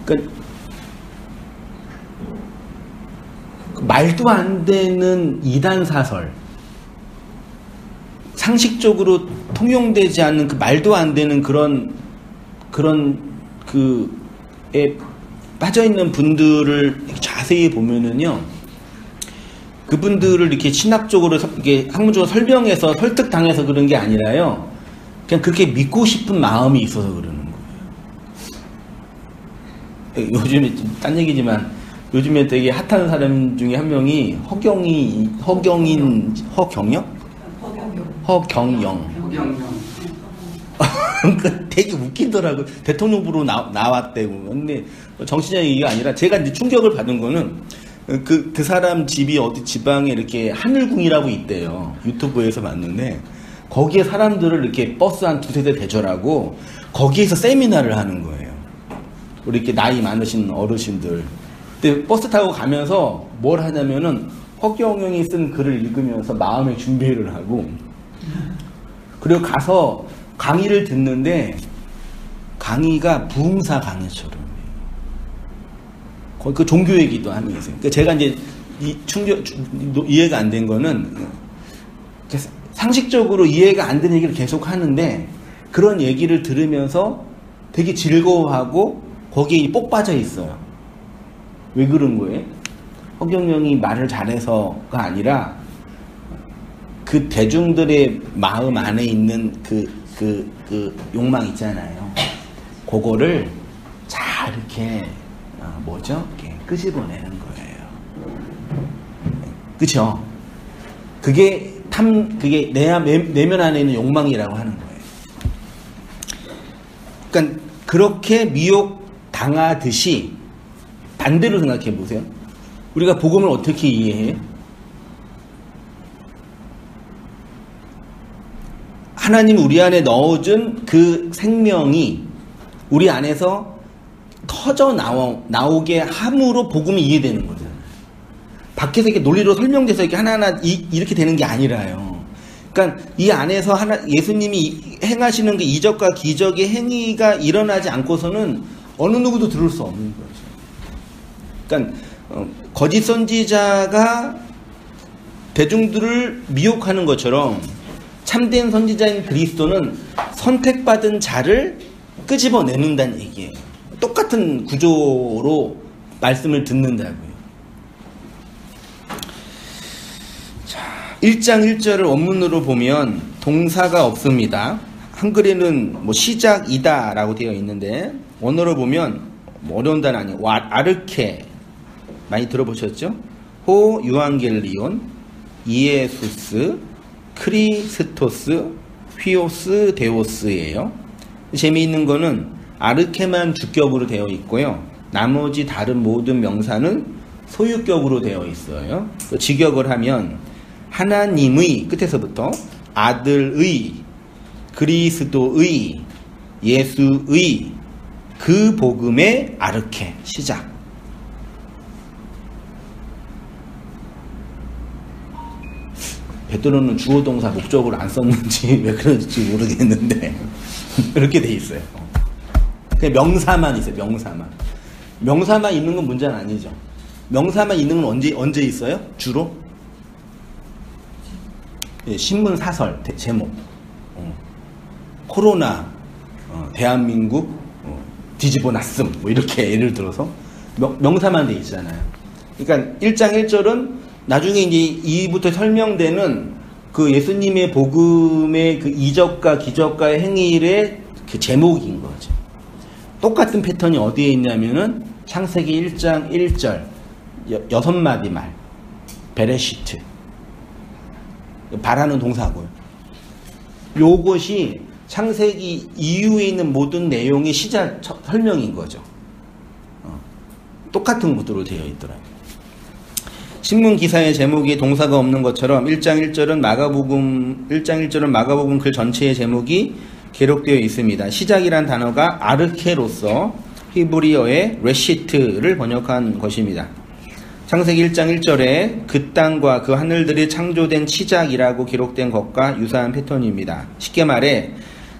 그러니까 말도 안 되는 이단 사설, 상식적으로 통용되지 않는 그 말도 안 되는 그런 그에 빠져 있는 분들을 자세히 보면은요, 그분들을 이렇게 신학적으로 이게 학문적으로 설명해서 설득당해서 그런 게 아니라요, 그냥 그렇게 믿고 싶은 마음이 있어서 그러는 거예요. 요즘에 딴 얘기지만 요즘에 되게 핫한 사람 중에 한 명이 허경영. 그러니까 되게 웃기더라고요. 대통령 부로 나왔대고. 근데 정치적인 얘기가 아니라 제가 이제 충격을 받은 거는 그 사람 집이 어디 지방에 이렇게 하늘궁이라고 있대요. 유튜브에서 봤는데 거기에 사람들을 이렇게 버스 한 두세 대 대절하고 거기에서 세미나를 하는 거예요. 우리 이렇게 나이 많으신 어르신들. 근데 버스 타고 가면서 뭘 하냐면은 허경영이 쓴 글을 읽으면서 마음의 준비를 하고, 그리고 가서 강의를 듣는데 강의가 부흥사 강의처럼 거의 그 종교 얘기도 하면서. 그러니까 제가 이제 이해가 안 된 거는 상식적으로 이해가 안 되는 얘기를 계속 하는데 그런 얘기를 들으면서 되게 즐거워하고 거기에 뽁 빠져 있어요. 왜 그런 거예요? 허경영이 말을 잘해서가 아니라 그 대중들의 마음 안에 있는 그 욕망 있잖아요. 그거를 잘 이렇게 이렇게 끄집어내는 거예요. 그쵸? 그게 내면 안에 있는 욕망이라고 하는 거예요. 그러니까 그렇게 미혹 당하듯이 반대로 생각해 보세요. 우리가 복음을 어떻게 이해해요? 하나님 우리 안에 넣어준 그 생명이 우리 안에서 터져 나오게 함으로 복음이 이해되는 거잖아요. 밖에서 이렇게 논리로 설명돼서 이렇게 하나하나 이렇게 되는 게 아니라요. 그러니까 이 안에서 예수님이 행하시는 그 이적과 기적의 행위가 일어나지 않고서는 어느 누구도 들을 수 없는 거죠. 그러니까 거짓 선지자가 대중들을 미혹하는 것처럼 참된 선지자인 그리스도는 선택받은 자를 끄집어내는다는 얘기예요. 똑같은 구조로 말씀을 듣는다고요. 자, 1장 1절을 원문으로 보면 동사가 없습니다. 한글에는 뭐 시작이다 라고 되어 있는데 원어로 보면 뭐 어려운 단어 아니에요. 아르케 많이 들어보셨죠? 호 유앙겔리온, 이에수스, 크리스토스, 휘오스, 데오스예요. 재미있는 거는 아르케만 주격으로 되어 있고요. 나머지 다른 모든 명사는 소유격으로 되어 있어요. 직역을 하면 하나님의 끝에서부터 아들의, 그리스도의, 예수의, 그 복음의 아르케 시작. 베드로는 주어 동사 목적으로 안 썼는지 왜 그런지 모르겠는데 그렇게 돼 있어요. 그냥 명사만 있어요. 명사만 있는 건 문제는 아니죠. 명사만 있는 건 언제 있어요? 주로 신문 사설 제목, 코로나, 대한민국 뒤집어 놨음 뭐 이렇게 예를 들어서 명사만 돼 있잖아요. 그러니까 1장 1절은 나중에 이제 2부터 설명되는 그 예수님의 복음의 그 이적과 기적과의 행위의 그 제목인 거죠. 똑같은 패턴이 어디에 있냐면은 창세기 1장 1절 6마디 말 베레시트 바라는 동사고요. 요것이 창세기 이후에 있는 모든 내용의 시작 설명인 거죠. 똑같은 구도로 되어 있더라고요. 신문 기사의 제목이 동사가 없는 것처럼 1장 1절은 마가복음 글 전체의 제목이 기록되어 있습니다. 시작이란 단어가 아르케로서 히브리어의 레시트를 번역한 것입니다. 창세기 1장 1절에 그 땅과 그 하늘들이 창조된 시작이라고 기록된 것과 유사한 패턴입니다. 쉽게 말해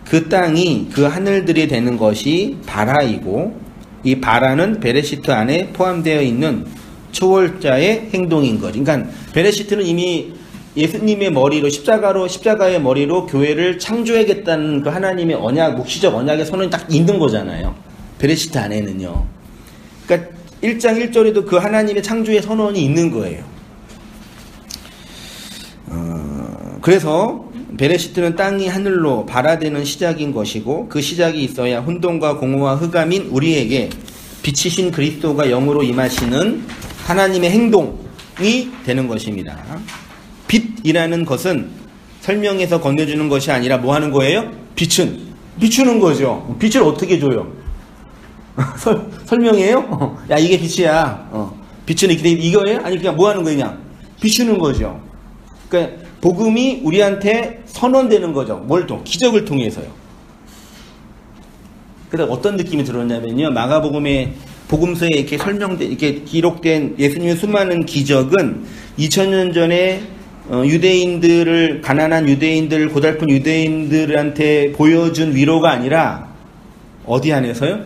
그 땅이 그 하늘들이 되는 것이 바라이고 이 바라는 베레시트 안에 포함되어 있는 초월자의 행동인 거죠. 그러니까 베레시트는 이미 예수님의 머리로 십자가의 머리로 교회를 창조해야겠다는 그 하나님의 언약, 묵시적 언약의 선언이 딱 있는 거잖아요. 베레시트 안에는요. 그러니까 1장 1절에도 그 하나님의 창조의 선언이 있는 거예요. 그래서 베레시트는 땅이 하늘로 발화되는 시작인 것이고 그 시작이 있어야 혼돈과 공허와 흑암인 우리에게 빛이신 그리스도가 영으로 임하시는 하나님의 행동이 되는 것입니다. 빛이라는 것은 설명해서 건네주는 것이 아니라 뭐 하는 거예요? 비추는 거죠. 빛을 어떻게 줘요? 설명해요? 야 이게 빛이야. 빛은 이거예요? 아니 그냥 뭐 하는 거냐? 비추는 거죠. 그러니까 복음이 우리한테 선언되는 거죠. 뭘 또? 기적을 통해서요. 그래서 어떤 느낌이 들었냐면요. 마가복음의 복음서에 이렇게 이렇게 기록된 예수님의 수많은 기적은 2000년 전에 가난한 유대인들, 고달픈 유대인들한테 보여준 위로가 아니라 어디 안에서요?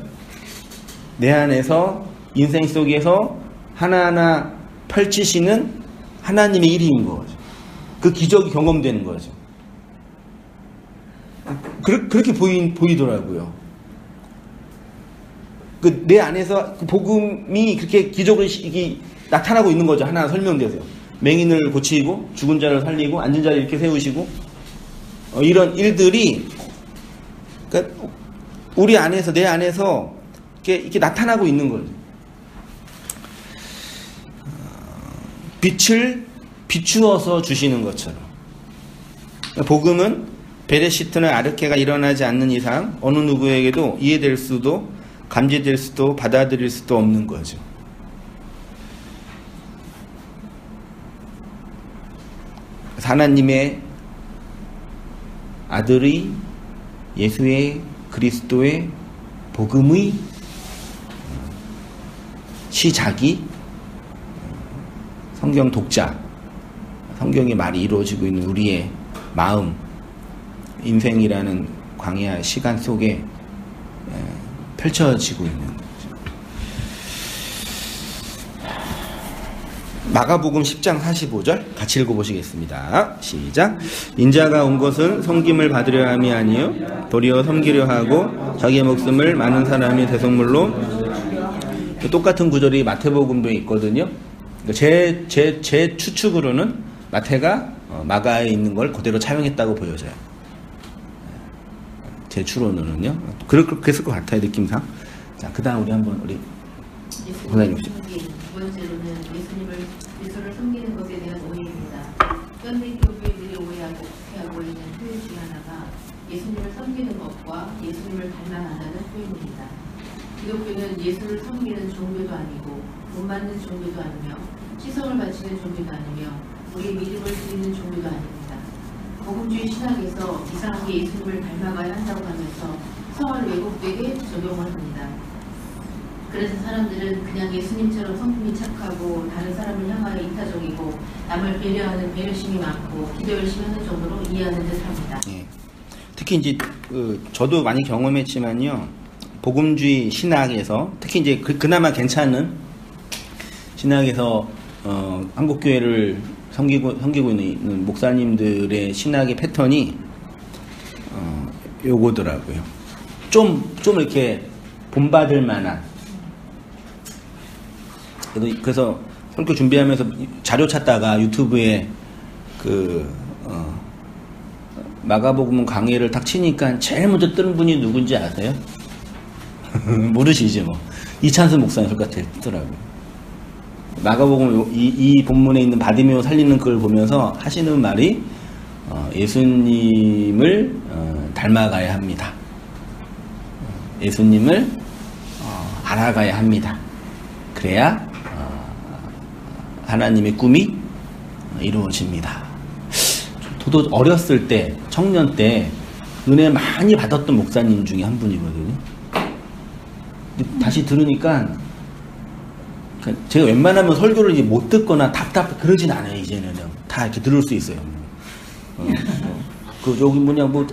내 안에서 인생 속에서 하나하나 펼치시는 하나님의 일인 거죠. 그 기적이 경험되는 거죠. 그렇게 보이더라고요. 내 안에서 그 복음이 그렇게 기적을 나타나고 있는 거죠. 하나 설명되세요. 맹인을 고치고 죽은 자를 살리고 앉은 자를 이렇게 세우시고 이런 일들이 그러니까 우리 안에서 내 안에서 이렇게 나타나고 있는 거죠. 빛을 비추어서 주시는 것처럼 복음은 베레시트나 아르케가 일어나지 않는 이상 어느 누구에게도 이해될 수도 감지될 수도 받아들일 수도 없는 거죠. 하나님의 아들의 예수의 그리스도의 복음의 시작이 성경 독자, 성경의 말이 이루어지고 있는 우리의 마음, 인생이라는 광야 시간 속에 펼쳐지고 있는 거죠. 마가복음 10장 45절 같이 읽어보시겠습니다. 시작. 인자가 온 것은 섬김을 받으려 함이 아니요 도리어 섬기려 하고 자기의 목숨을 많은 사람의 대속물로. 똑같은 구절이 마태복음도 있거든요. 제 추측으로는 마태가 마가에 있는 걸 그대로 차용했다고 보여져요. 제 추론으로는요. 그랬을 것 같아요, 느낌상. 자, 그 다음 우리 한번 우리 권사님 씨. 두 번째로는 예수를 섬기는 것에 대한 오해입니다. 현대 교회들이 오해하고 있는 표현 중 하나가 예수님을 섬기는 것과 예수님을 닮아간다는 표현입니다. 기독교는 예수를 섬기는 종교도 아니고 돈 받는 종교도 아니며 시성을 바치는 종교도 아니며 우리의 믿음을 드리는 종교도 아닙니다. 복음주의 신학에서 이상하게 예수님을 닮아가야 한다고 하면서 성화를 왜곡되게 적용을 합니다. 그래서 사람들은 그냥 예수님처럼 성품이 착하고 다른 사람을 향하여 이타적이고 남을 배려하는 배려심이 많고 기도 열심히 하는 정도로 이해하는 듯합니다. 예. 특히 이제 저도 많이 경험했지만요, 복음주의 신학에서 특히 이제 그나마 괜찮은 신학에서 한국 교회를 섬기고 있는 목사님들의 신학의 패턴이 요거더라고요. 좀 이렇게 본받을 만한. 그래서 설교 준비하면서 자료 찾다가 유튜브에 마가복음 강의를 딱 치니까 제일 먼저 뜨는 분이 누군지 아세요? 모르시죠? 뭐. 이찬수 목사님 설교가 뜨더라고요. 마가복음 이 본문에 있는 바디메오 살리는 글 보면서 하시는 말이 예수님을 닮아가야 합니다. 예수님을 알아가야 합니다. 그래야 하나님의 꿈이 이루어집니다. 저도 어렸을 때, 청년 때 은혜 많이 받았던 목사님 중에 한 분이거든요. 근데 다시 들으니까 제가 웬만하면 설교를 이제 못 듣거나 그러진 않아요. 이제는 다 이렇게 들을 수 있어요. 여기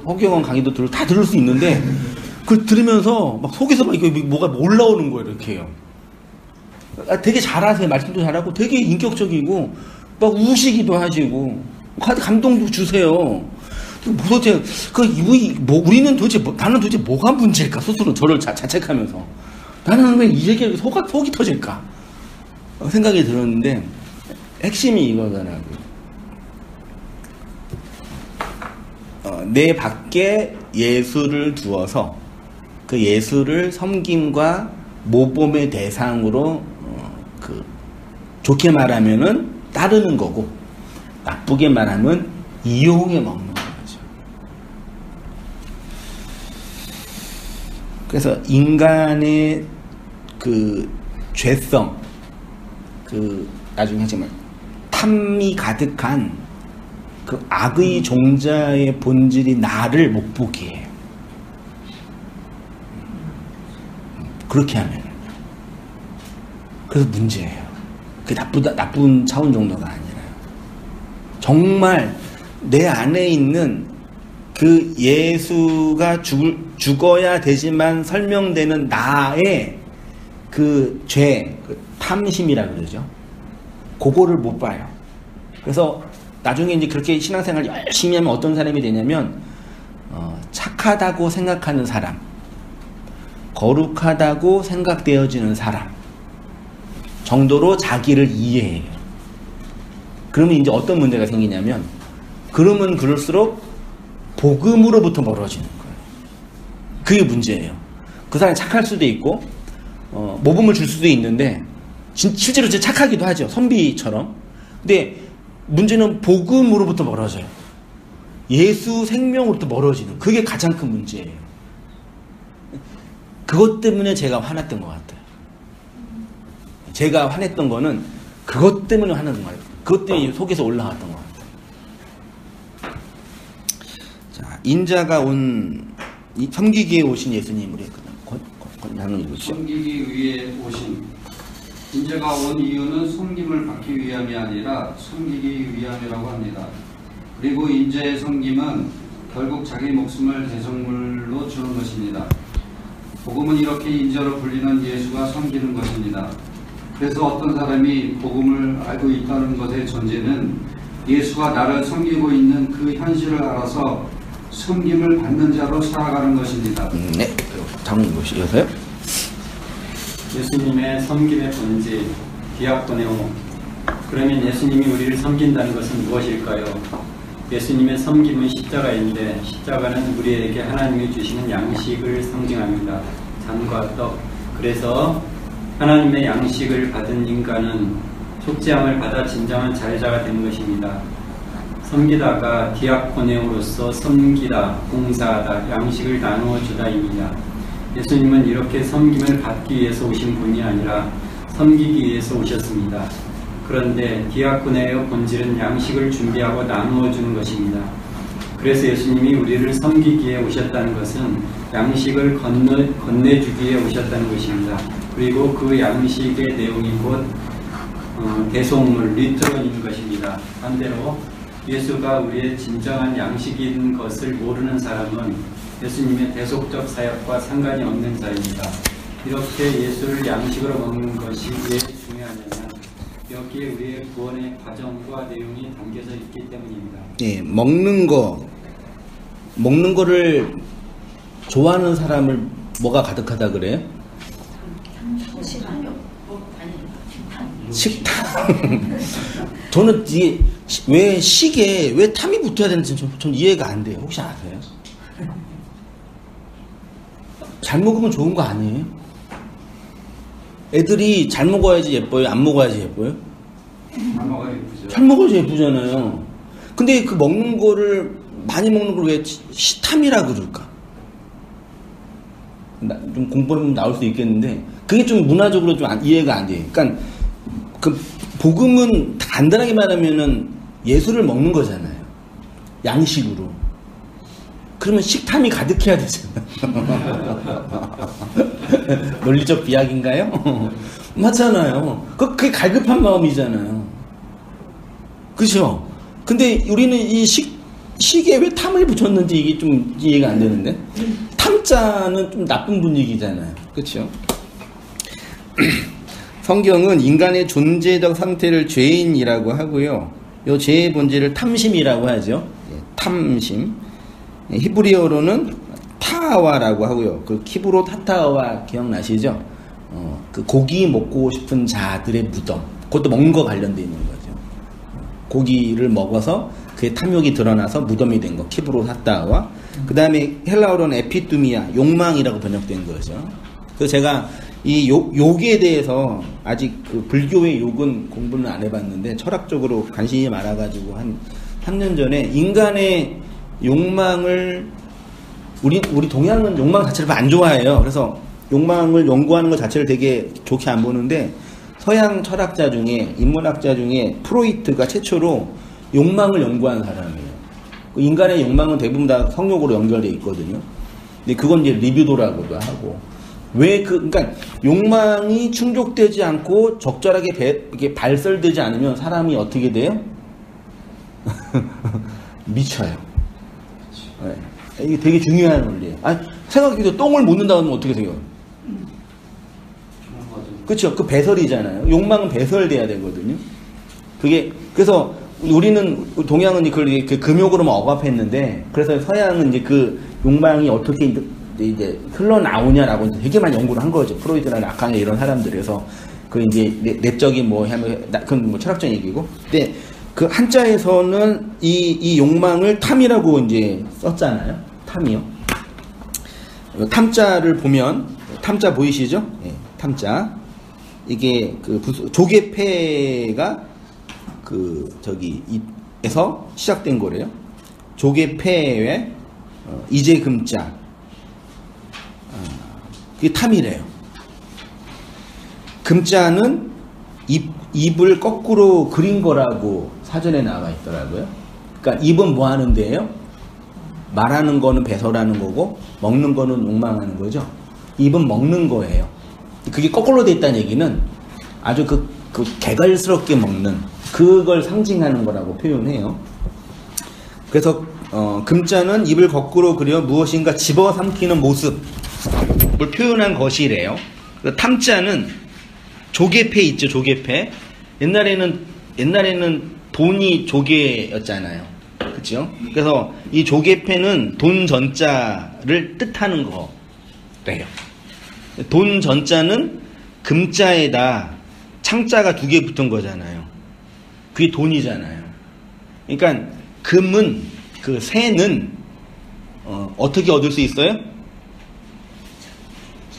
허경원 강의도 다 들을 수 있는데 그걸 들으면서 막 속에서 막 이게 뭐가 올라오는 거예요. 이렇게요. 되게 잘하세요. 말씀도 잘하고 되게 인격적이고 막 우시기도 하시고 감동도 주세요. 도대체 우리는 도대체 나는 도대체 뭐가 문제일까? 스스로 저를 자책하면서 나는 왜 이 얘기에 속이 터질까? 생각이 들었는데 핵심이 이거더라고요. 내 밖에 예수를 두어서 그 예수를 섬김과 모범의 대상으로 좋게 말하면은 따르는 거고 나쁘게 말하면 이용해 먹는 거죠. 그래서 인간의 죄성, 나중에 하지만 탐이 가득한 악의 종자의 본질이 나를 못 보게 해요. 그렇게 하면. 그래서 문제예요. 그게 나쁜 차원 정도가 아니라요. 정말 내 안에 있는 그 예수가 죽어야 되지만 설명되는 나의 그 죄, 탐심이라 그러죠. 그거를 못 봐요. 그래서 나중에 이제 그렇게 신앙생활 열심히 하면 어떤 사람이 되냐면 착하다고 생각하는 사람, 거룩하다고 생각되어지는 사람 정도로 자기를 이해해요. 그러면 이제 어떤 문제가 생기냐면 그러면 그럴수록 복음으로부터 멀어지는 거예요. 그게 문제예요. 그 사람이 착할 수도 있고 모범을 줄 수도 있는데 실제로 착하기도 하죠. 선비처럼. 근데 문제는 복음으로부터 멀어져요. 예수 생명으로부터 멀어지는 그게 가장 큰 문제예요. 그것 때문에 제가 화났던 것 같아요. 제가 화냈던 거는 그것 때문에 화난 거예요. 그것 때문에 속에서 올라왔던 것 같아요. 자, 인자가 섬기기에 오신 예수님 우리 섬기기 위해 오신 인자가 온 이유는 섬김을 받기 위함이 아니라 섬기기 위함이라고 합니다. 그리고 인자의 섬김은 결국 자기 목숨을 대속물로 주는 것입니다. 복음은 이렇게 인자로 불리는 예수가 섬기는 것입니다. 그래서 어떤 사람이 복음을 알고 있다는 것의 전제는 예수가 나를 섬기고 있는 그 현실을 알아서 섬김을 받는 자로 살아가는 것입니다. 네, 장문 보시겠어요? 예수님의 섬김의 본질, 디아코네오. 그러면 예수님이 우리를 섬긴다는 것은 무엇일까요? 예수님의 섬김은 십자가인데 십자가는 우리에게 하나님이 주시는 양식을 상징합니다. 잔과 떡. 그래서 하나님의 양식을 받은 인간은 속죄함을 받아 진정한 자유자가 되는 것입니다. 섬기다가 디아코네오로서 섬기다, 봉사하다, 양식을 나누어 주다입니다. 예수님은 이렇게 섬김을 받기 위해서 오신 분이 아니라 섬기기 위해서 오셨습니다. 그런데 디아코네의 본질은 양식을 준비하고 나누어 주는 것입니다. 그래서 예수님이 우리를 섬기기에 오셨다는 것은 양식을 건네주기 위해 오셨다는 것입니다. 그리고 그 양식의 내용이 곧 대속물, 리트론인 것입니다. 반대로 예수가 우리의 진정한 양식인 것을 모르는 사람은 예수님의 대속적 사역과 상관이 없는 자입니다. 이렇게 예수를 양식으로 먹는 것이 왜 중요하냐면 여기에 우리의 구원의 과정과 내용이 담겨져 있기 때문입니다. 예, 먹는 거를 좋아하는 사람을 뭐가 가득하다 그래요? 식탐. 저는 이게 왜 식에 왜 탐이 붙어야 되는지 전 이해가 안 돼요. 혹시 아세요? 잘 먹으면 좋은 거 아니에요? 애들이 잘 먹어야지 예뻐요? 안 먹어야지 예뻐요? 안 먹어야 예쁘죠. 잘 먹어야지 예쁘잖아요. 근데 그 먹는 거를 많이 먹는 걸 왜 식탐이라 그럴까? 좀 공부하면 나올 수 있겠는데 그게 좀 문화적으로 좀 이해가 안 돼요. 그러니까 그 복음은 간단하게 말하면은 예수를 먹는 거잖아요. 양식으로. 그러면 식탐이 가득해야 되잖아요. 논리적 비약인가요? 맞잖아요. 그게 갈급한 마음이잖아요. 그죠? 근데 우리는 이 식에 왜 탐을 붙였는지 이게 좀 이해가 안 되는데? 탐자는 좀 나쁜 분위기잖아요. 그렇죠? 성경은 인간의 존재적 상태를 죄인이라고 하고요. 이 죄의 본질을 탐심이라고 하죠. 탐심. 히브리어로는 타와라고 하고요. 그 키브로 타타와 기억나시죠? 그 고기 먹고 싶은 자들의 무덤. 그것도 먹는 거 관련돼 있는 거죠. 고기를 먹어서 그의 탐욕이 드러나서 무덤이 된 거. 키브로 타타와. 그 다음에 헬라어로는 에피뚜미아, 욕망이라고 번역된 거죠. 그래서 제가 이 욕에 대해서 아직 그 불교의 욕은 공부는 안 해봤는데 철학적으로 관심이 많아가지고 한 3년 전에 인간의 욕망을 우리 동양은 욕망 자체를 안 좋아해요. 그래서 욕망을 연구하는 것 자체를 되게 좋게 안 보는데 서양 철학자 중에 인문학자 중에 프로이트가 최초로 욕망을 연구한 사람이에요. 인간의 욕망은 대부분 다 성욕으로 연결돼 있거든요. 근데 그건 이제 리비도라고도 하고 그러니까 욕망이 충족되지 않고 적절하게 이게 발설되지 않으면 사람이 어떻게 돼요? 미쳐요. 네. 이게 되게 중요한 원리예요. 생각해도 똥을 못 넣는다 하면 어떻게 생겨요? 그렇죠. 그 배설이잖아요. 욕망은 배설돼야 되거든요. 그래서 우리는 동양은 그걸 그 금욕으로만 억압했는데 그래서 서양은 이제 그 욕망이 어떻게 이제 흘러나오냐라고 되게 많이 연구를 한 거죠. 프로이드나 라칸 이런 사람들에서 그 이제 내적인 뭐 하면 그건 뭐 철학적 얘기고. 근데 그 한자에서는 이 욕망을 탐이라고 이제 썼잖아요. 탐이요. 탐자를 보면 탐자 보이시죠? 네, 탐자. 이게 그 조개패가 에서 시작된 거래요. 조개패에 이제 금자. 그게 탐이래요. 금자는 입을 거꾸로 그린 거라고 사전에 나와 있더라고요. 그러니까 입은 뭐 하는 데예요? 말하는 거는 배설하는 거고 먹는 거는 욕망하는 거죠. 입은 먹는 거예요. 그게 거꾸로 돼 있다는 얘기는 아주 그 개걸스럽게 먹는 그걸 상징하는 거라고 표현해요. 그래서 금자는 입을 거꾸로 그려 무엇인가 집어삼키는 모습을 표현한 것이래요. 탐자는 조개패 있죠, 조개패. 옛날에는 돈이 조개였잖아요. 그렇죠? 그래서 이 조개패는 돈 전자를 뜻하는 거래요. 돈 전자는 금자에다 창자가 2개 붙은 거잖아요. 그게 돈이잖아요. 그러니까 금은, 그 새는 어떻게 얻을 수 있어요?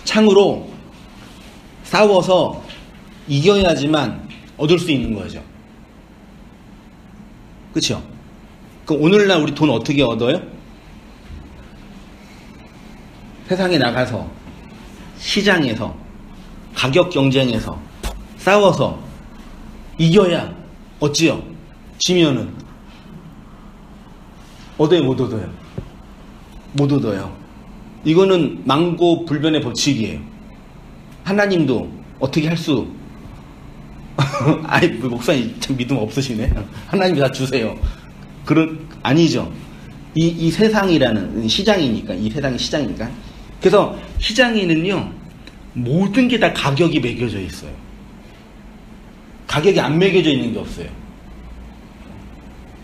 창으로 싸워서 이겨야지만 얻을 수 있는 거죠. 그렇죠? 그럼 오늘날 우리 돈 어떻게 얻어요? 세상에 나가서 시장에서 가격 경쟁에서 싸워서 이겨야 얻지요. 지면은 얻어요, 못 얻어요? 못 얻어요. 이거는 망고 불변의 법칙이에요. 하나님도 어떻게 할 수 아이, 목사님 참 믿음 없으시네. 하나님 다 주세요. 아니죠. 이 세상이라는 시장이니까, 이 세상이 시장이니까. 그래서 시장에는요, 모든 게 다 가격이 매겨져 있어요. 가격이 안 매겨져 있는 게 없어요.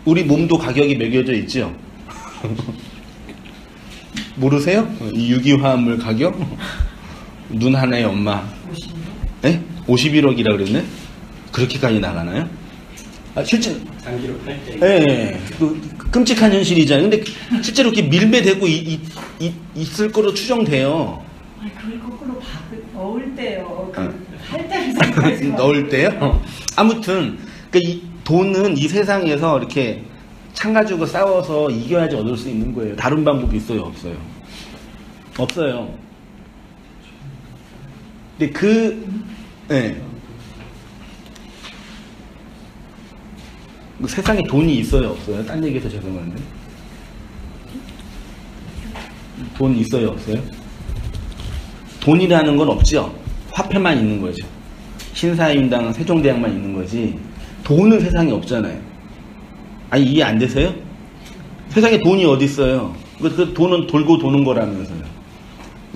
우리 몸도 가격이 매겨져 있죠? 모르세요? 이 유기화합물 가격? 눈 하나의 엄마. 50억? 네? 51억이라 그랬네? 그렇게까지 나가나요? 아, 실제. 장기로 팔 때. 네. 끔찍한 현실이잖아요. 근데 실제로 이렇게 밀매되고 있을 거로 추정돼요. 아니, 그걸 거꾸로 넣을 때요. 할 때를 생각하지 마. 넣을 때요? 아무튼, 그러니까 이 돈은 이 세상에서 이렇게 창 가지고 싸워서 이겨야지 얻을 수 있는 거예요. 다른 방법이 있어요? 없어요? 없어요. 근데 네. 세상에 돈이 있어요? 없어요? 딴 얘기해서 죄송한데. 돈 있어요? 없어요? 돈이라는 건 없죠? 화폐만 있는 거죠. 신사임당 세종대왕만 있는 거지. 돈은 세상에 없잖아요. 아니, 이해 안 되세요? 세상에 돈이 어디 있어요? 그 돈은 돌고 도는 거라면서요.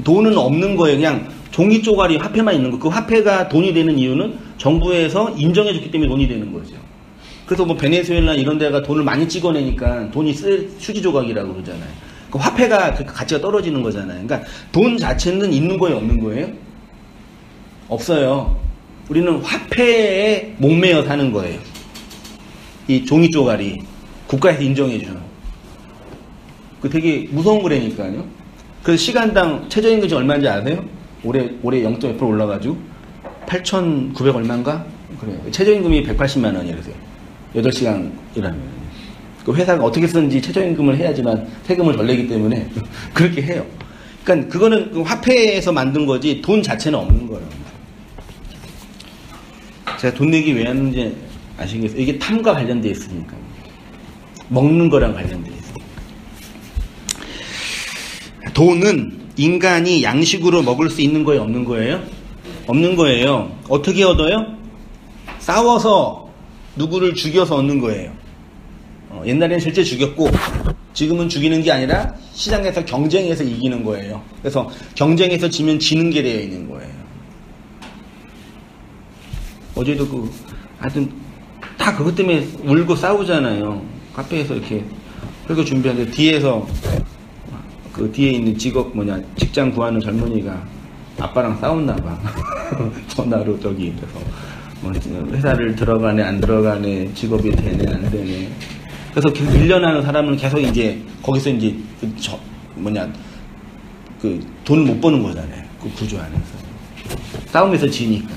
돈은 없는 거예요. 그냥 종이 쪼가리 화폐만 있는 거. 그 화폐가 돈이 되는 이유는 정부에서 인정해줬기 때문에 돈이 되는 거죠. 그래서 뭐 베네수엘라 이런 데가 돈을 많이 찍어내니까 돈이 쓸 휴지 조각이라고 그러잖아요. 그 화폐가 그 가치가 떨어지는 거잖아요. 그러니까 돈 자체는 있는 거예요, 없는 거예요? 없어요. 우리는 화폐에 목매어 사는 거예요. 이 종이 쪼가리 국가에서 인정해주는. 그 되게 무서운 거라니까요. 그래서 시간당 최저임금이 얼마인지 아세요? 올해 0.1% 올라가지고 8,900 얼마인가? 그래요. 최저임금이 180만 원이라서요. 8시간 일하면. 그 회사가 어떻게 쓰는지 최저임금을 해야지만 세금을 덜 내기 때문에 그렇게 해요. 그러니까 그거는 화폐에서 만든 거지 돈 자체는 없는 거예요. 제가 돈 내기 왜 하는지 아시겠어요? 이게 탐과 관련되어 있으니까. 먹는 거랑 관련되어 있어요. 돈은 인간이 양식으로 먹을 수 있는 거예요? 없는 거예요? 없는 거예요. 어떻게 얻어요? 싸워서 누구를 죽여서 얻는 거예요. 옛날에는 실제 죽였고 지금은 죽이는 게 아니라 시장에서 경쟁해서 이기는 거예요. 그래서 경쟁에서 지면 지는 게 되어 있는 거예요. 어제도 하여튼 다 그것 때문에 울고 싸우잖아요. 카페에서 이렇게 설교 준비하는데 뒤에서 그 뒤에 있는 직장 구하는 젊은이가 아빠랑 싸웠나 봐. 전화로 그래서 뭐 회사를 들어가네 안 들어가네, 직업이 되네 안 되네. 그래서 계속 밀려나는 사람은 계속 이제 거기서 이제 돈을 못 버는 거잖아요. 그 구조 안에서 싸움에서 지니까.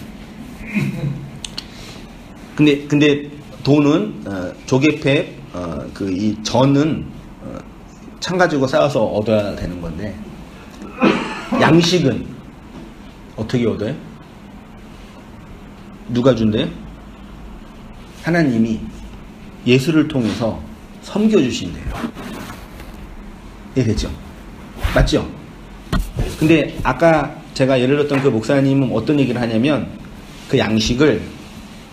근데 돈은 조개패 이 전은 창 가지고 싸워서 얻어야 되는 건데, 양식은 어떻게 얻어요? 누가 준대요? 하나님이 예수를 통해서 섬겨주신대요. 이해됐죠? 맞죠? 근데 아까 제가 예를 들었던 그 목사님은 어떤 얘기를 하냐면 그 양식을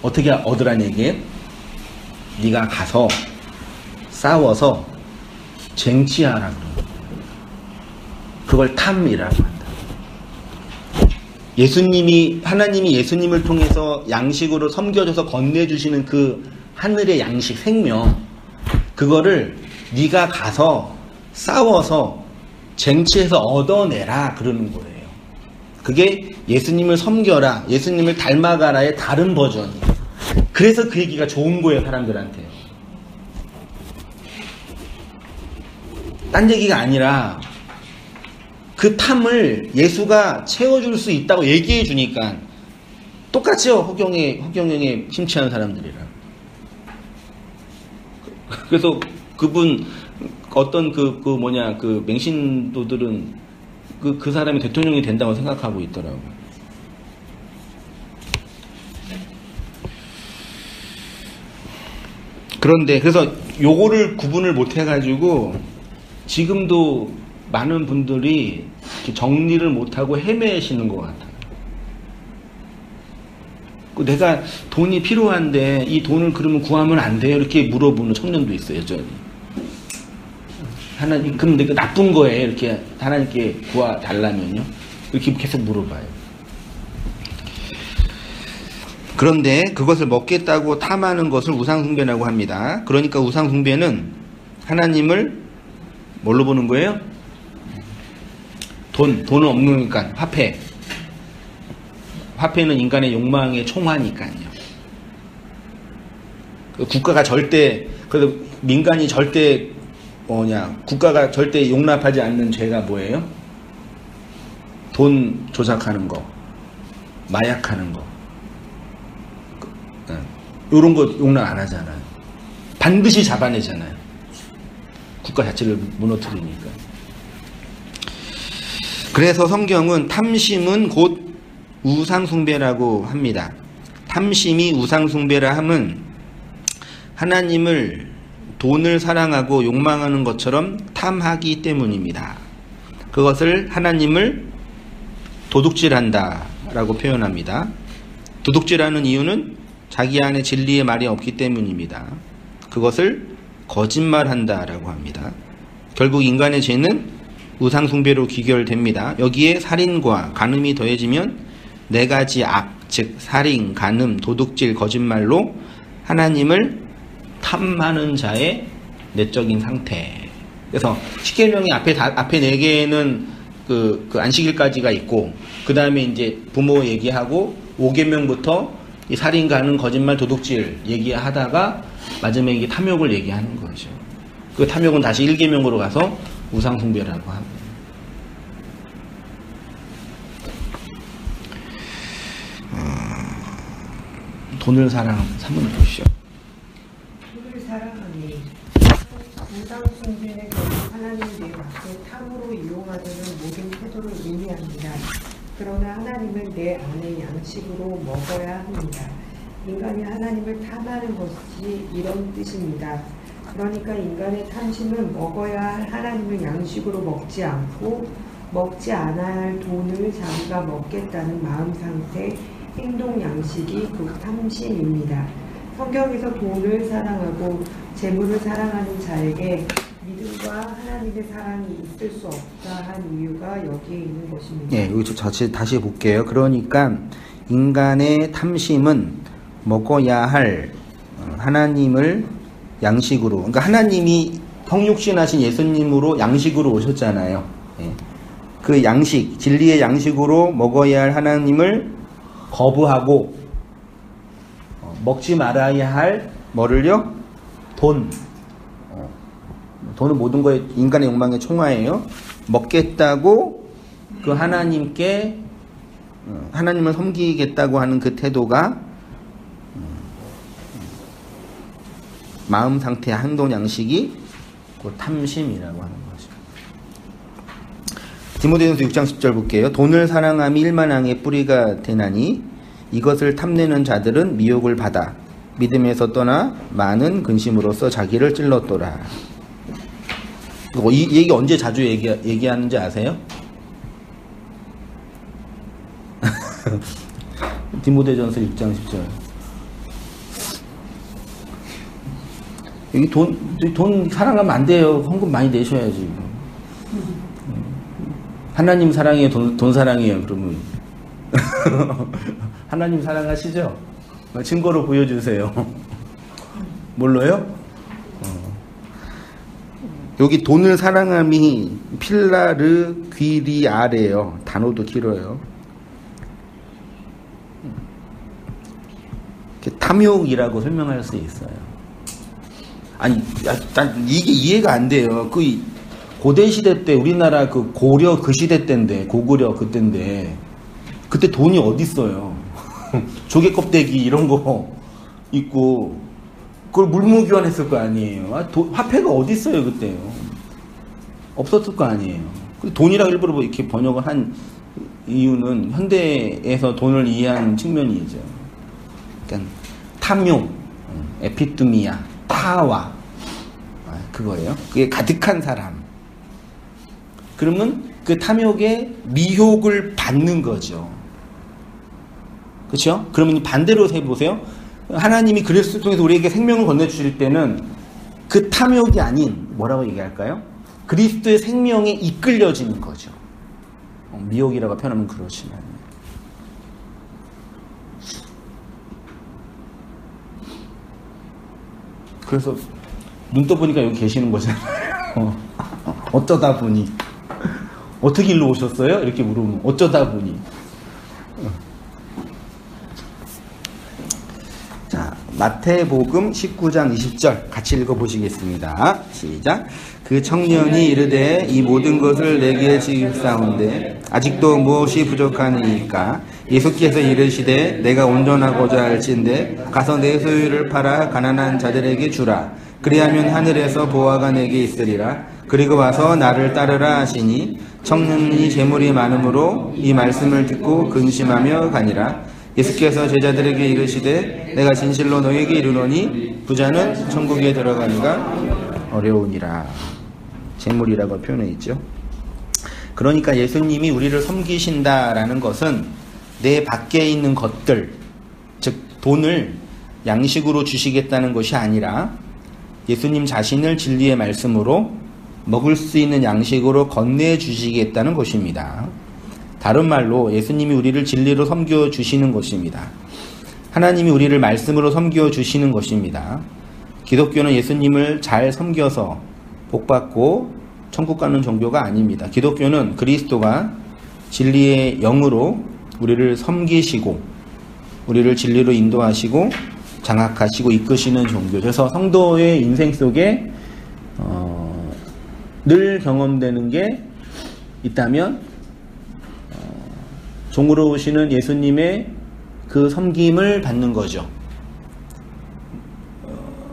어떻게 얻으란 얘기예요? 네가 가서 싸워서 쟁취하라고. 그걸 탐이라고 한다. 하나님이 예수님을 통해서 양식으로 섬겨줘서 건네주시는 그 하늘의 양식, 생명, 그거를 네가 가서 싸워서 쟁취해서 얻어내라 그러는 거예요. 그게 예수님을 섬겨라, 예수님을 닮아가라의 다른 버전이에요. 그래서 그 얘기가 좋은 거예요, 사람들한테. 딴 얘기가 아니라 그 탐을 예수가 채워줄 수 있다고 얘기해 주니까 똑같죠. 허경영에 심취한 사람들이랑. 그래서 그분 어떤 그 맹신도들은 그 사람이 대통령이 된다고 생각하고 있더라고요. 그런데 그래서 요거를 구분을 못 해가지고 지금도 많은 분들이 정리를 못하고 헤매시는 것 같아요. 내가 돈이 필요한데 이 돈을 그러면 구하면 안 돼요? 이렇게 물어보는 청년도 있어요, 여전히. 하나님, 그럼 내가 나쁜 거예요? 이렇게 하나님께 구하달라면요? 이렇게 계속 물어봐요. 그런데 그것을 먹겠다고 탐하는 것을 우상숭배라고 합니다. 그러니까 우상숭배는 하나님을 뭘로 보는 거예요? 돈은 없으니까 화폐. 화폐는 인간의 욕망의 총화니까요. 국가가 절대, 그래도 민간이 절대 국가가 절대 용납하지 않는 죄가 뭐예요? 돈 조작하는 거, 마약하는 거, 이런 거 용납 안 하잖아요. 반드시 잡아내잖아요. 국가 자체를 무너뜨리니까. 그래서 성경은 탐심은 곧 우상숭배라고 합니다. 탐심이 우상숭배라 함은 하나님을 돈을 사랑하고 욕망하는 것처럼 탐하기 때문입니다. 그것을 하나님을 도둑질한다 라고 표현합니다. 도둑질하는 이유는 자기 안에 진리의 말이 없기 때문입니다. 그것을 거짓말한다 라고 합니다. 결국 인간의 죄는 우상숭배로 귀결됩니다. 여기에 살인과 간음이 더해지면 네 가지 악, 즉 살인, 간음, 도둑질, 거짓말로 하나님을 탐하는 자의 내적인 상태. 그래서 십계명이 앞에 네 개는 그 안식일까지가 있고, 그 다음에 이제 부모 얘기하고 5계명부터 이 살인, 간음, 거짓말, 도둑질 얘기하다가 마지막에 이게 탐욕을 얘기하는 거죠. 그 탐욕은 다시 1계명으로 가서 우상숭배라고 합니다. 돈을 삼은 것이요. 돈을 사랑하니 우상숭배는 결국 하나님 내 앞에 탐으로 이용하려는 모든 태도를 의미합니다. 그러나 하나님은 내 안에 양식으로 먹어야 합니다. 인간이 하나님을 탐하는 것이 이런 뜻입니다. 그러니까 인간의 탐심은 먹어야 할 하나님을 양식으로 먹지 않고 먹지 않아야 할 돈을 자기가 먹겠다는 마음 상태, 행동 양식이 그 탐심입니다. 성경에서 돈을 사랑하고 재물을 사랑하는 자에게 믿음과 하나님의 사랑이 있을 수 없다 한 이유가 여기에 있는 것입니다. 네, 여기 다시 볼게요. 그러니까 인간의 탐심은 먹어야 할 하나님을 양식으로, 그러니까 하나님이 성육신하신 예수님으로 양식으로 오셨잖아요. 그 양식, 진리의 양식으로 먹어야 할 하나님을 거부하고 먹지 말아야 할 뭐를요? 돈은 모든 거에 인간의 욕망의 총화예요. 먹겠다고 그 하나님을 섬기겠다고 하는 그 태도가 마음 상태, 행동 양식이 그 탐심이라고 하는 거죠. 디모데전서 6장 10절 볼게요. 돈을 사랑함이 일만항의 뿌리가 되나니 이것을 탐내는 자들은 미혹을 받아 믿음에서 떠나 많은 근심으로써 자기를 찔렀더라. 이 얘기 언제 자주 얘기하는지 아세요? 디모데전서 6장 10절. 여기 돈 사랑하면 안 돼요. 헌금 많이 내셔야지. 하나님 사랑이에요? 돈 사랑이에요? 그러면 하나님 사랑하시죠? 증거로 보여주세요. 뭘로요? 여기 돈을 사랑함이 필라르 귀리아래요. 단어도 길어요. 탐욕이라고 설명할 수 있어요. 아니, 난 이게 이해가 안 돼요. 그 고대 시대 때 우리나라 그 고려 그 시대 때인데, 고구려 그때인데, 그때 돈이 어디 있어요? 조개 껍데기 이런 거 있고, 그걸 물무교환했을 거 아니에요. 화폐가 어디 있어요 그때요? 없었을 거 아니에요. 돈이라고 일부러 뭐 이렇게 번역을 한 이유는 현대에서 돈을 이해한 측면이죠. 그러니까 탐욕, 에피투미아, 타와, 그거예요. 그게 가득한 사람. 그러면 그 탐욕의 미혹을 받는 거죠. 그렇죠? 그러면 반대로 해보세요. 하나님이 그리스도 통해서 우리에게 생명을 건네주실 때는 그 탐욕이 아닌 뭐라고 얘기할까요? 그리스도의 생명에 이끌려지는 거죠. 미혹이라고 표현하면 그렇지만. 그래서 눈 떠보니까 여기 계시는 거잖아요. 어쩌다 보니. 어떻게 일로 오셨어요? 이렇게 물으면 어쩌다 보니. 자, 마태복음 19장 20절 같이 읽어보시겠습니다. 시작. 그 청년이 이르되 이 모든 것을 내게 지급사온데 아직도 무엇이 부족하니까? 예수께서 이르시되 내가 온전하고자 할진대 가서 내 소유를 팔아 가난한 자들에게 주라. 그리하면 하늘에서 보화가 내게 있으리라. 그리고 와서 나를 따르라 하시니 청년이 재물이 많으므로 이 말씀을 듣고 근심하며 가니라. 예수께서 제자들에게 이르시되 내가 진실로 너에게 이르노니 부자는 천국에 들어가기가 어려우니라. 재물이라고 표현해 있죠. 그러니까 예수님이 우리를 섬기신다라는 것은 내 밖에 있는 것들, 즉 돈을 양식으로 주시겠다는 것이 아니라 예수님 자신을 진리의 말씀으로 먹을 수 있는 양식으로 건네주시겠다는 것입니다. 다른 말로 예수님이 우리를 진리로 섬겨주시는 것입니다. 하나님이 우리를 말씀으로 섬겨주시는 것입니다. 기독교는 예수님을 잘 섬겨서 복받고 천국 가는 종교가 아닙니다. 기독교는 그리스도가 진리의 영으로 우리를 섬기시고 우리를 진리로 인도하시고 장악하시고 이끄시는 종교. 그래서 성도의 인생 속에 늘 경험되는 게 있다면 종으로 오시는 예수님의 그 섬김을 받는 거죠.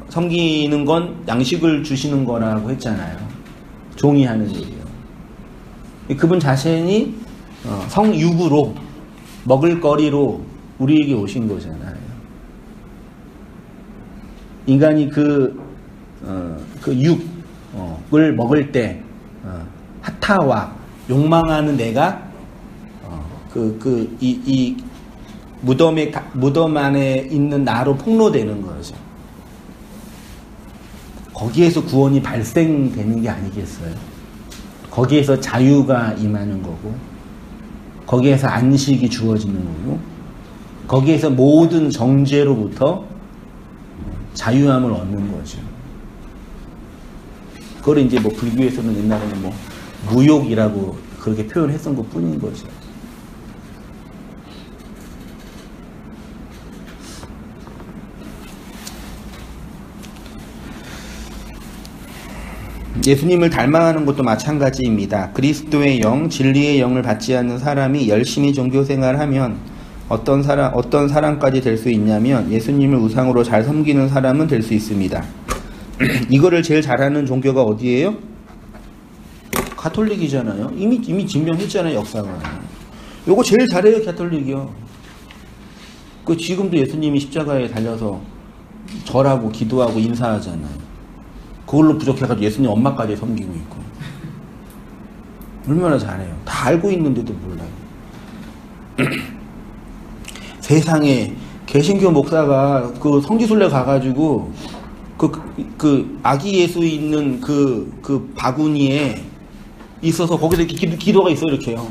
섬기는 건 양식을 주시는 거라고 했잖아요. 종이 하는 일이요. 그분 자신이 성육으로 먹을거리로 우리에게 오신 거잖아요. 인간이 그 육을 먹을 때 하타와 욕망하는 내가 이 무덤 안에 있는 나로 폭로되는 거죠. 거기에서 구원이 발생되는 게 아니겠어요? 거기에서 자유가 임하는 거고, 거기에서 안식이 주어지는 거고, 거기에서 모든 정죄로부터 자유함을 얻는 거죠. 그걸 이제 뭐 불교에서는 옛날에는 뭐 무욕이라고 그렇게 표현했던 것 뿐인 거죠. 예수님을 닮아가는 것도 마찬가지입니다. 그리스도의 영, 진리의 영을 받지 않는 사람이 열심히 종교생활을 하면 어떤 사람까지 될 수 있냐면 예수님을 우상으로 잘 섬기는 사람은 될 수 있습니다. 이거를 제일 잘하는 종교가 어디예요? 가톨릭이잖아요. 이미 증명했잖아요, 역사가. 요거 제일 잘해요, 가톨릭이요. 그 지금도 예수님이 십자가에 달려서 절하고 기도하고 인사하잖아요. 그걸로 부족해가지고 예수님 엄마까지 섬기고 있고. 얼마나 잘해요. 다 알고 있는데도 몰라요. 세상에 개신교 목사가 그 성지순례 가가지고 그 아기 예수 있는 그 바구니에 있어서 거기서 이렇게 기도가 있어, 이렇게요.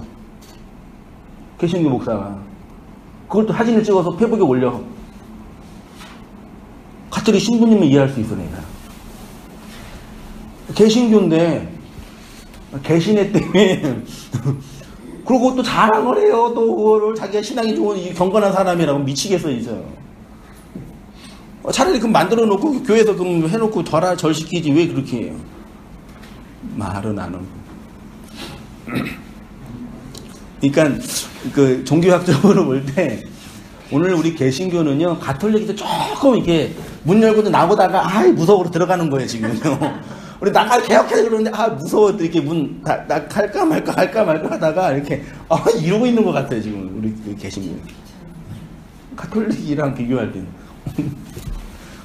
개신교 목사가. 그걸 또 사진을 찍어서 페북에 올려. 가톨릭 신부님은 이해할 수 있어, 내가. 개신교인데, 개신회 때문에, 그리고 또 자랑을 해요. 또 그거를 자기가 신앙이 좋은 이 경건한 사람이라고 미치겠어, 이제. 차라리 그럼 만들어 놓고 교회에서 그럼 해놓고 절 시키지 왜 그렇게 해요? 말은 안 하고. 그러니까 그 종교학적으로 볼 때 오늘 우리 개신교는요 가톨릭에서 조금 이렇게 문 열고도 나보다가 무서워로 들어가는 거예요 지금요. 우리 나가 개혁해 그러는데 무서워 이렇게 문 나 할까 말까 하다가 이렇게 이러고 있는 것 같아요 지금 우리 개신교. 가톨릭이랑 비교할 때는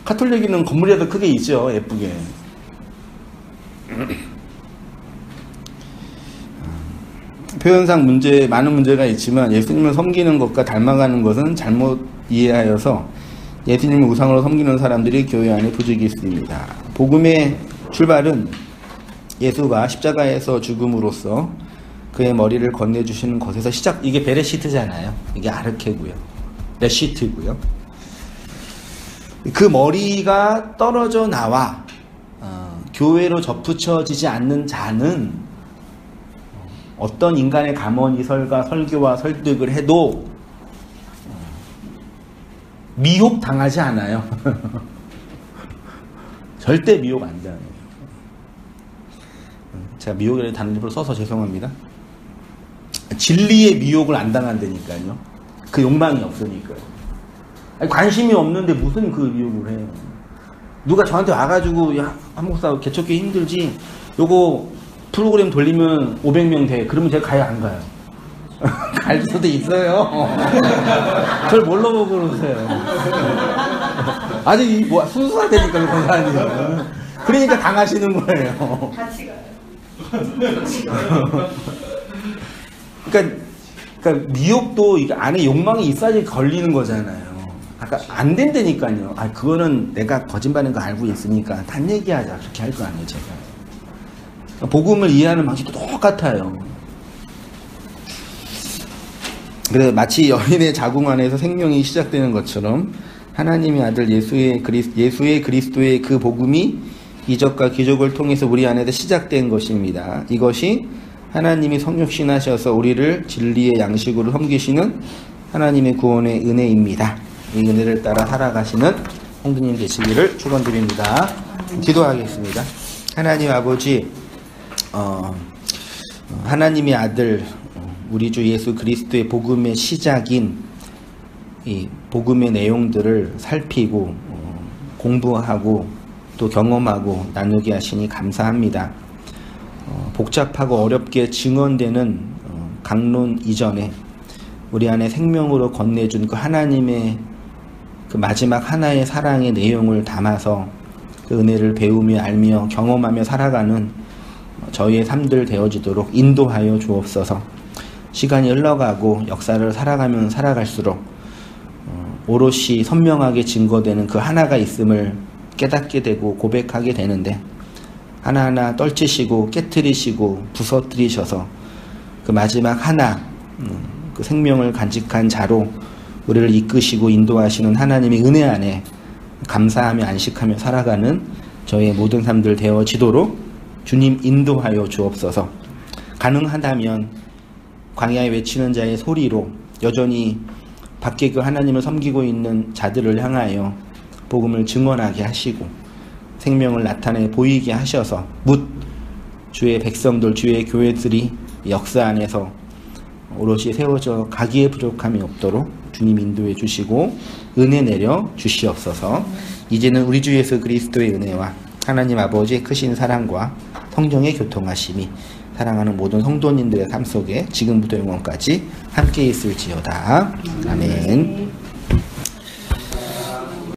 가톨릭은 건물이라도 크게 있죠 예쁘게. 표현상 많은 문제가 있지만 예수님을 섬기는 것과 닮아가는 것은 잘못 이해하여서 예수님을 우상으로 섬기는 사람들이 교회 안에 부족이 있습니다. 복음의 출발은 예수가 십자가에서 죽음으로써 그의 머리를 건네주시는 것에서 이게 베레시트잖아요. 이게 아르케고요. 레시트고요. 그 머리가 떨어져 나와 교회로 접붙여지지 않는 자는 어떤 인간의 감언이설과 설교와 설득을 해도 미혹 당하지 않아요. 절대 미혹 안 당해요. 제가 미혹이라는 단어를 써서 죄송합니다. 진리의 미혹을 안 당한다니까요. 그 욕망이 없으니까요. 관심이 없는데 무슨 그 미혹을 해요. 누가 저한테 와가지고 야 한목사 개척기 힘들지 요거 프로그램 돌리면 500명 돼. 그러면 제가 가요 안 가요? 갈 수도 있어요. 저를 뭘로 보고 그러세요? 아직 순수하다니까 그런 사람이요. 그러니까 당하시는 거예요. 같이 가요. 그러니까 미혹도 이게 안에 욕망이 있어야지 걸리는 거잖아요. 아까 안 된다니까요. 그거는 내가 거짓말인 거 알고 있으니까 단 얘기하자. 그렇게 할 거 아니에요, 제가. 복음을 이해하는 방식도 똑같아요. 그래서 마치 여인의 자궁 안에서 생명이 시작되는 것처럼 하나님의 아들 예수의 그리스도의 그 복음이 이적과 기적을 통해서 우리 안에서 시작된 것입니다. 이것이 하나님이 성육신하셔서 우리를 진리의 양식으로 섬기시는 하나님의 구원의 은혜입니다. 이 은혜를 따라 살아가시는 성도님 되시기를 축원드립니다. 기도하겠습니다. 하나님 아버지, 하나님의 아들 우리 주 예수 그리스도의 복음의 시작인 이 복음의 내용들을 살피고 공부하고 또 경험하고 나누게 하시니 감사합니다. 복잡하고 어렵게 증언되는 강론 이전에 우리 안에 생명으로 건네준 그 하나님의 그 마지막 하나의 사랑의 내용을 담아서 그 은혜를 배우며 알며 경험하며 살아가는 저희의 삶들 되어지도록 인도하여 주옵소서. 시간이 흘러가고 역사를 살아가면 살아갈수록 오롯이 선명하게 증거되는 그 하나가 있음을 깨닫게 되고 고백하게 되는데 하나하나 떨치시고 깨트리시고 부서뜨리셔서 그 마지막 하나 그 생명을 간직한 자로 우리를 이끄시고 인도하시는 하나님의 은혜 안에 감사하며 안식하며 살아가는 저희의 모든 삶들 되어지도록 주님 인도하여 주옵소서. 가능하다면 광야에 외치는 자의 소리로 여전히 밖에 그 하나님을 섬기고 있는 자들을 향하여 복음을 증언하게 하시고 생명을 나타내 보이게 하셔서 묻 주의 백성들 주의 교회들이 역사 안에서 오롯이 세워져 가기에 부족함이 없도록 주님 인도해 주시고 은혜 내려 주시옵소서. 이제는 우리 주 예수 그리스도의 은혜와 하나님 아버지의 크신 사랑과 성령의 교통하심이 사랑하는 모든 성도님들의 삶 속에 지금부터 영원까지 함께 있을지어다. 아멘.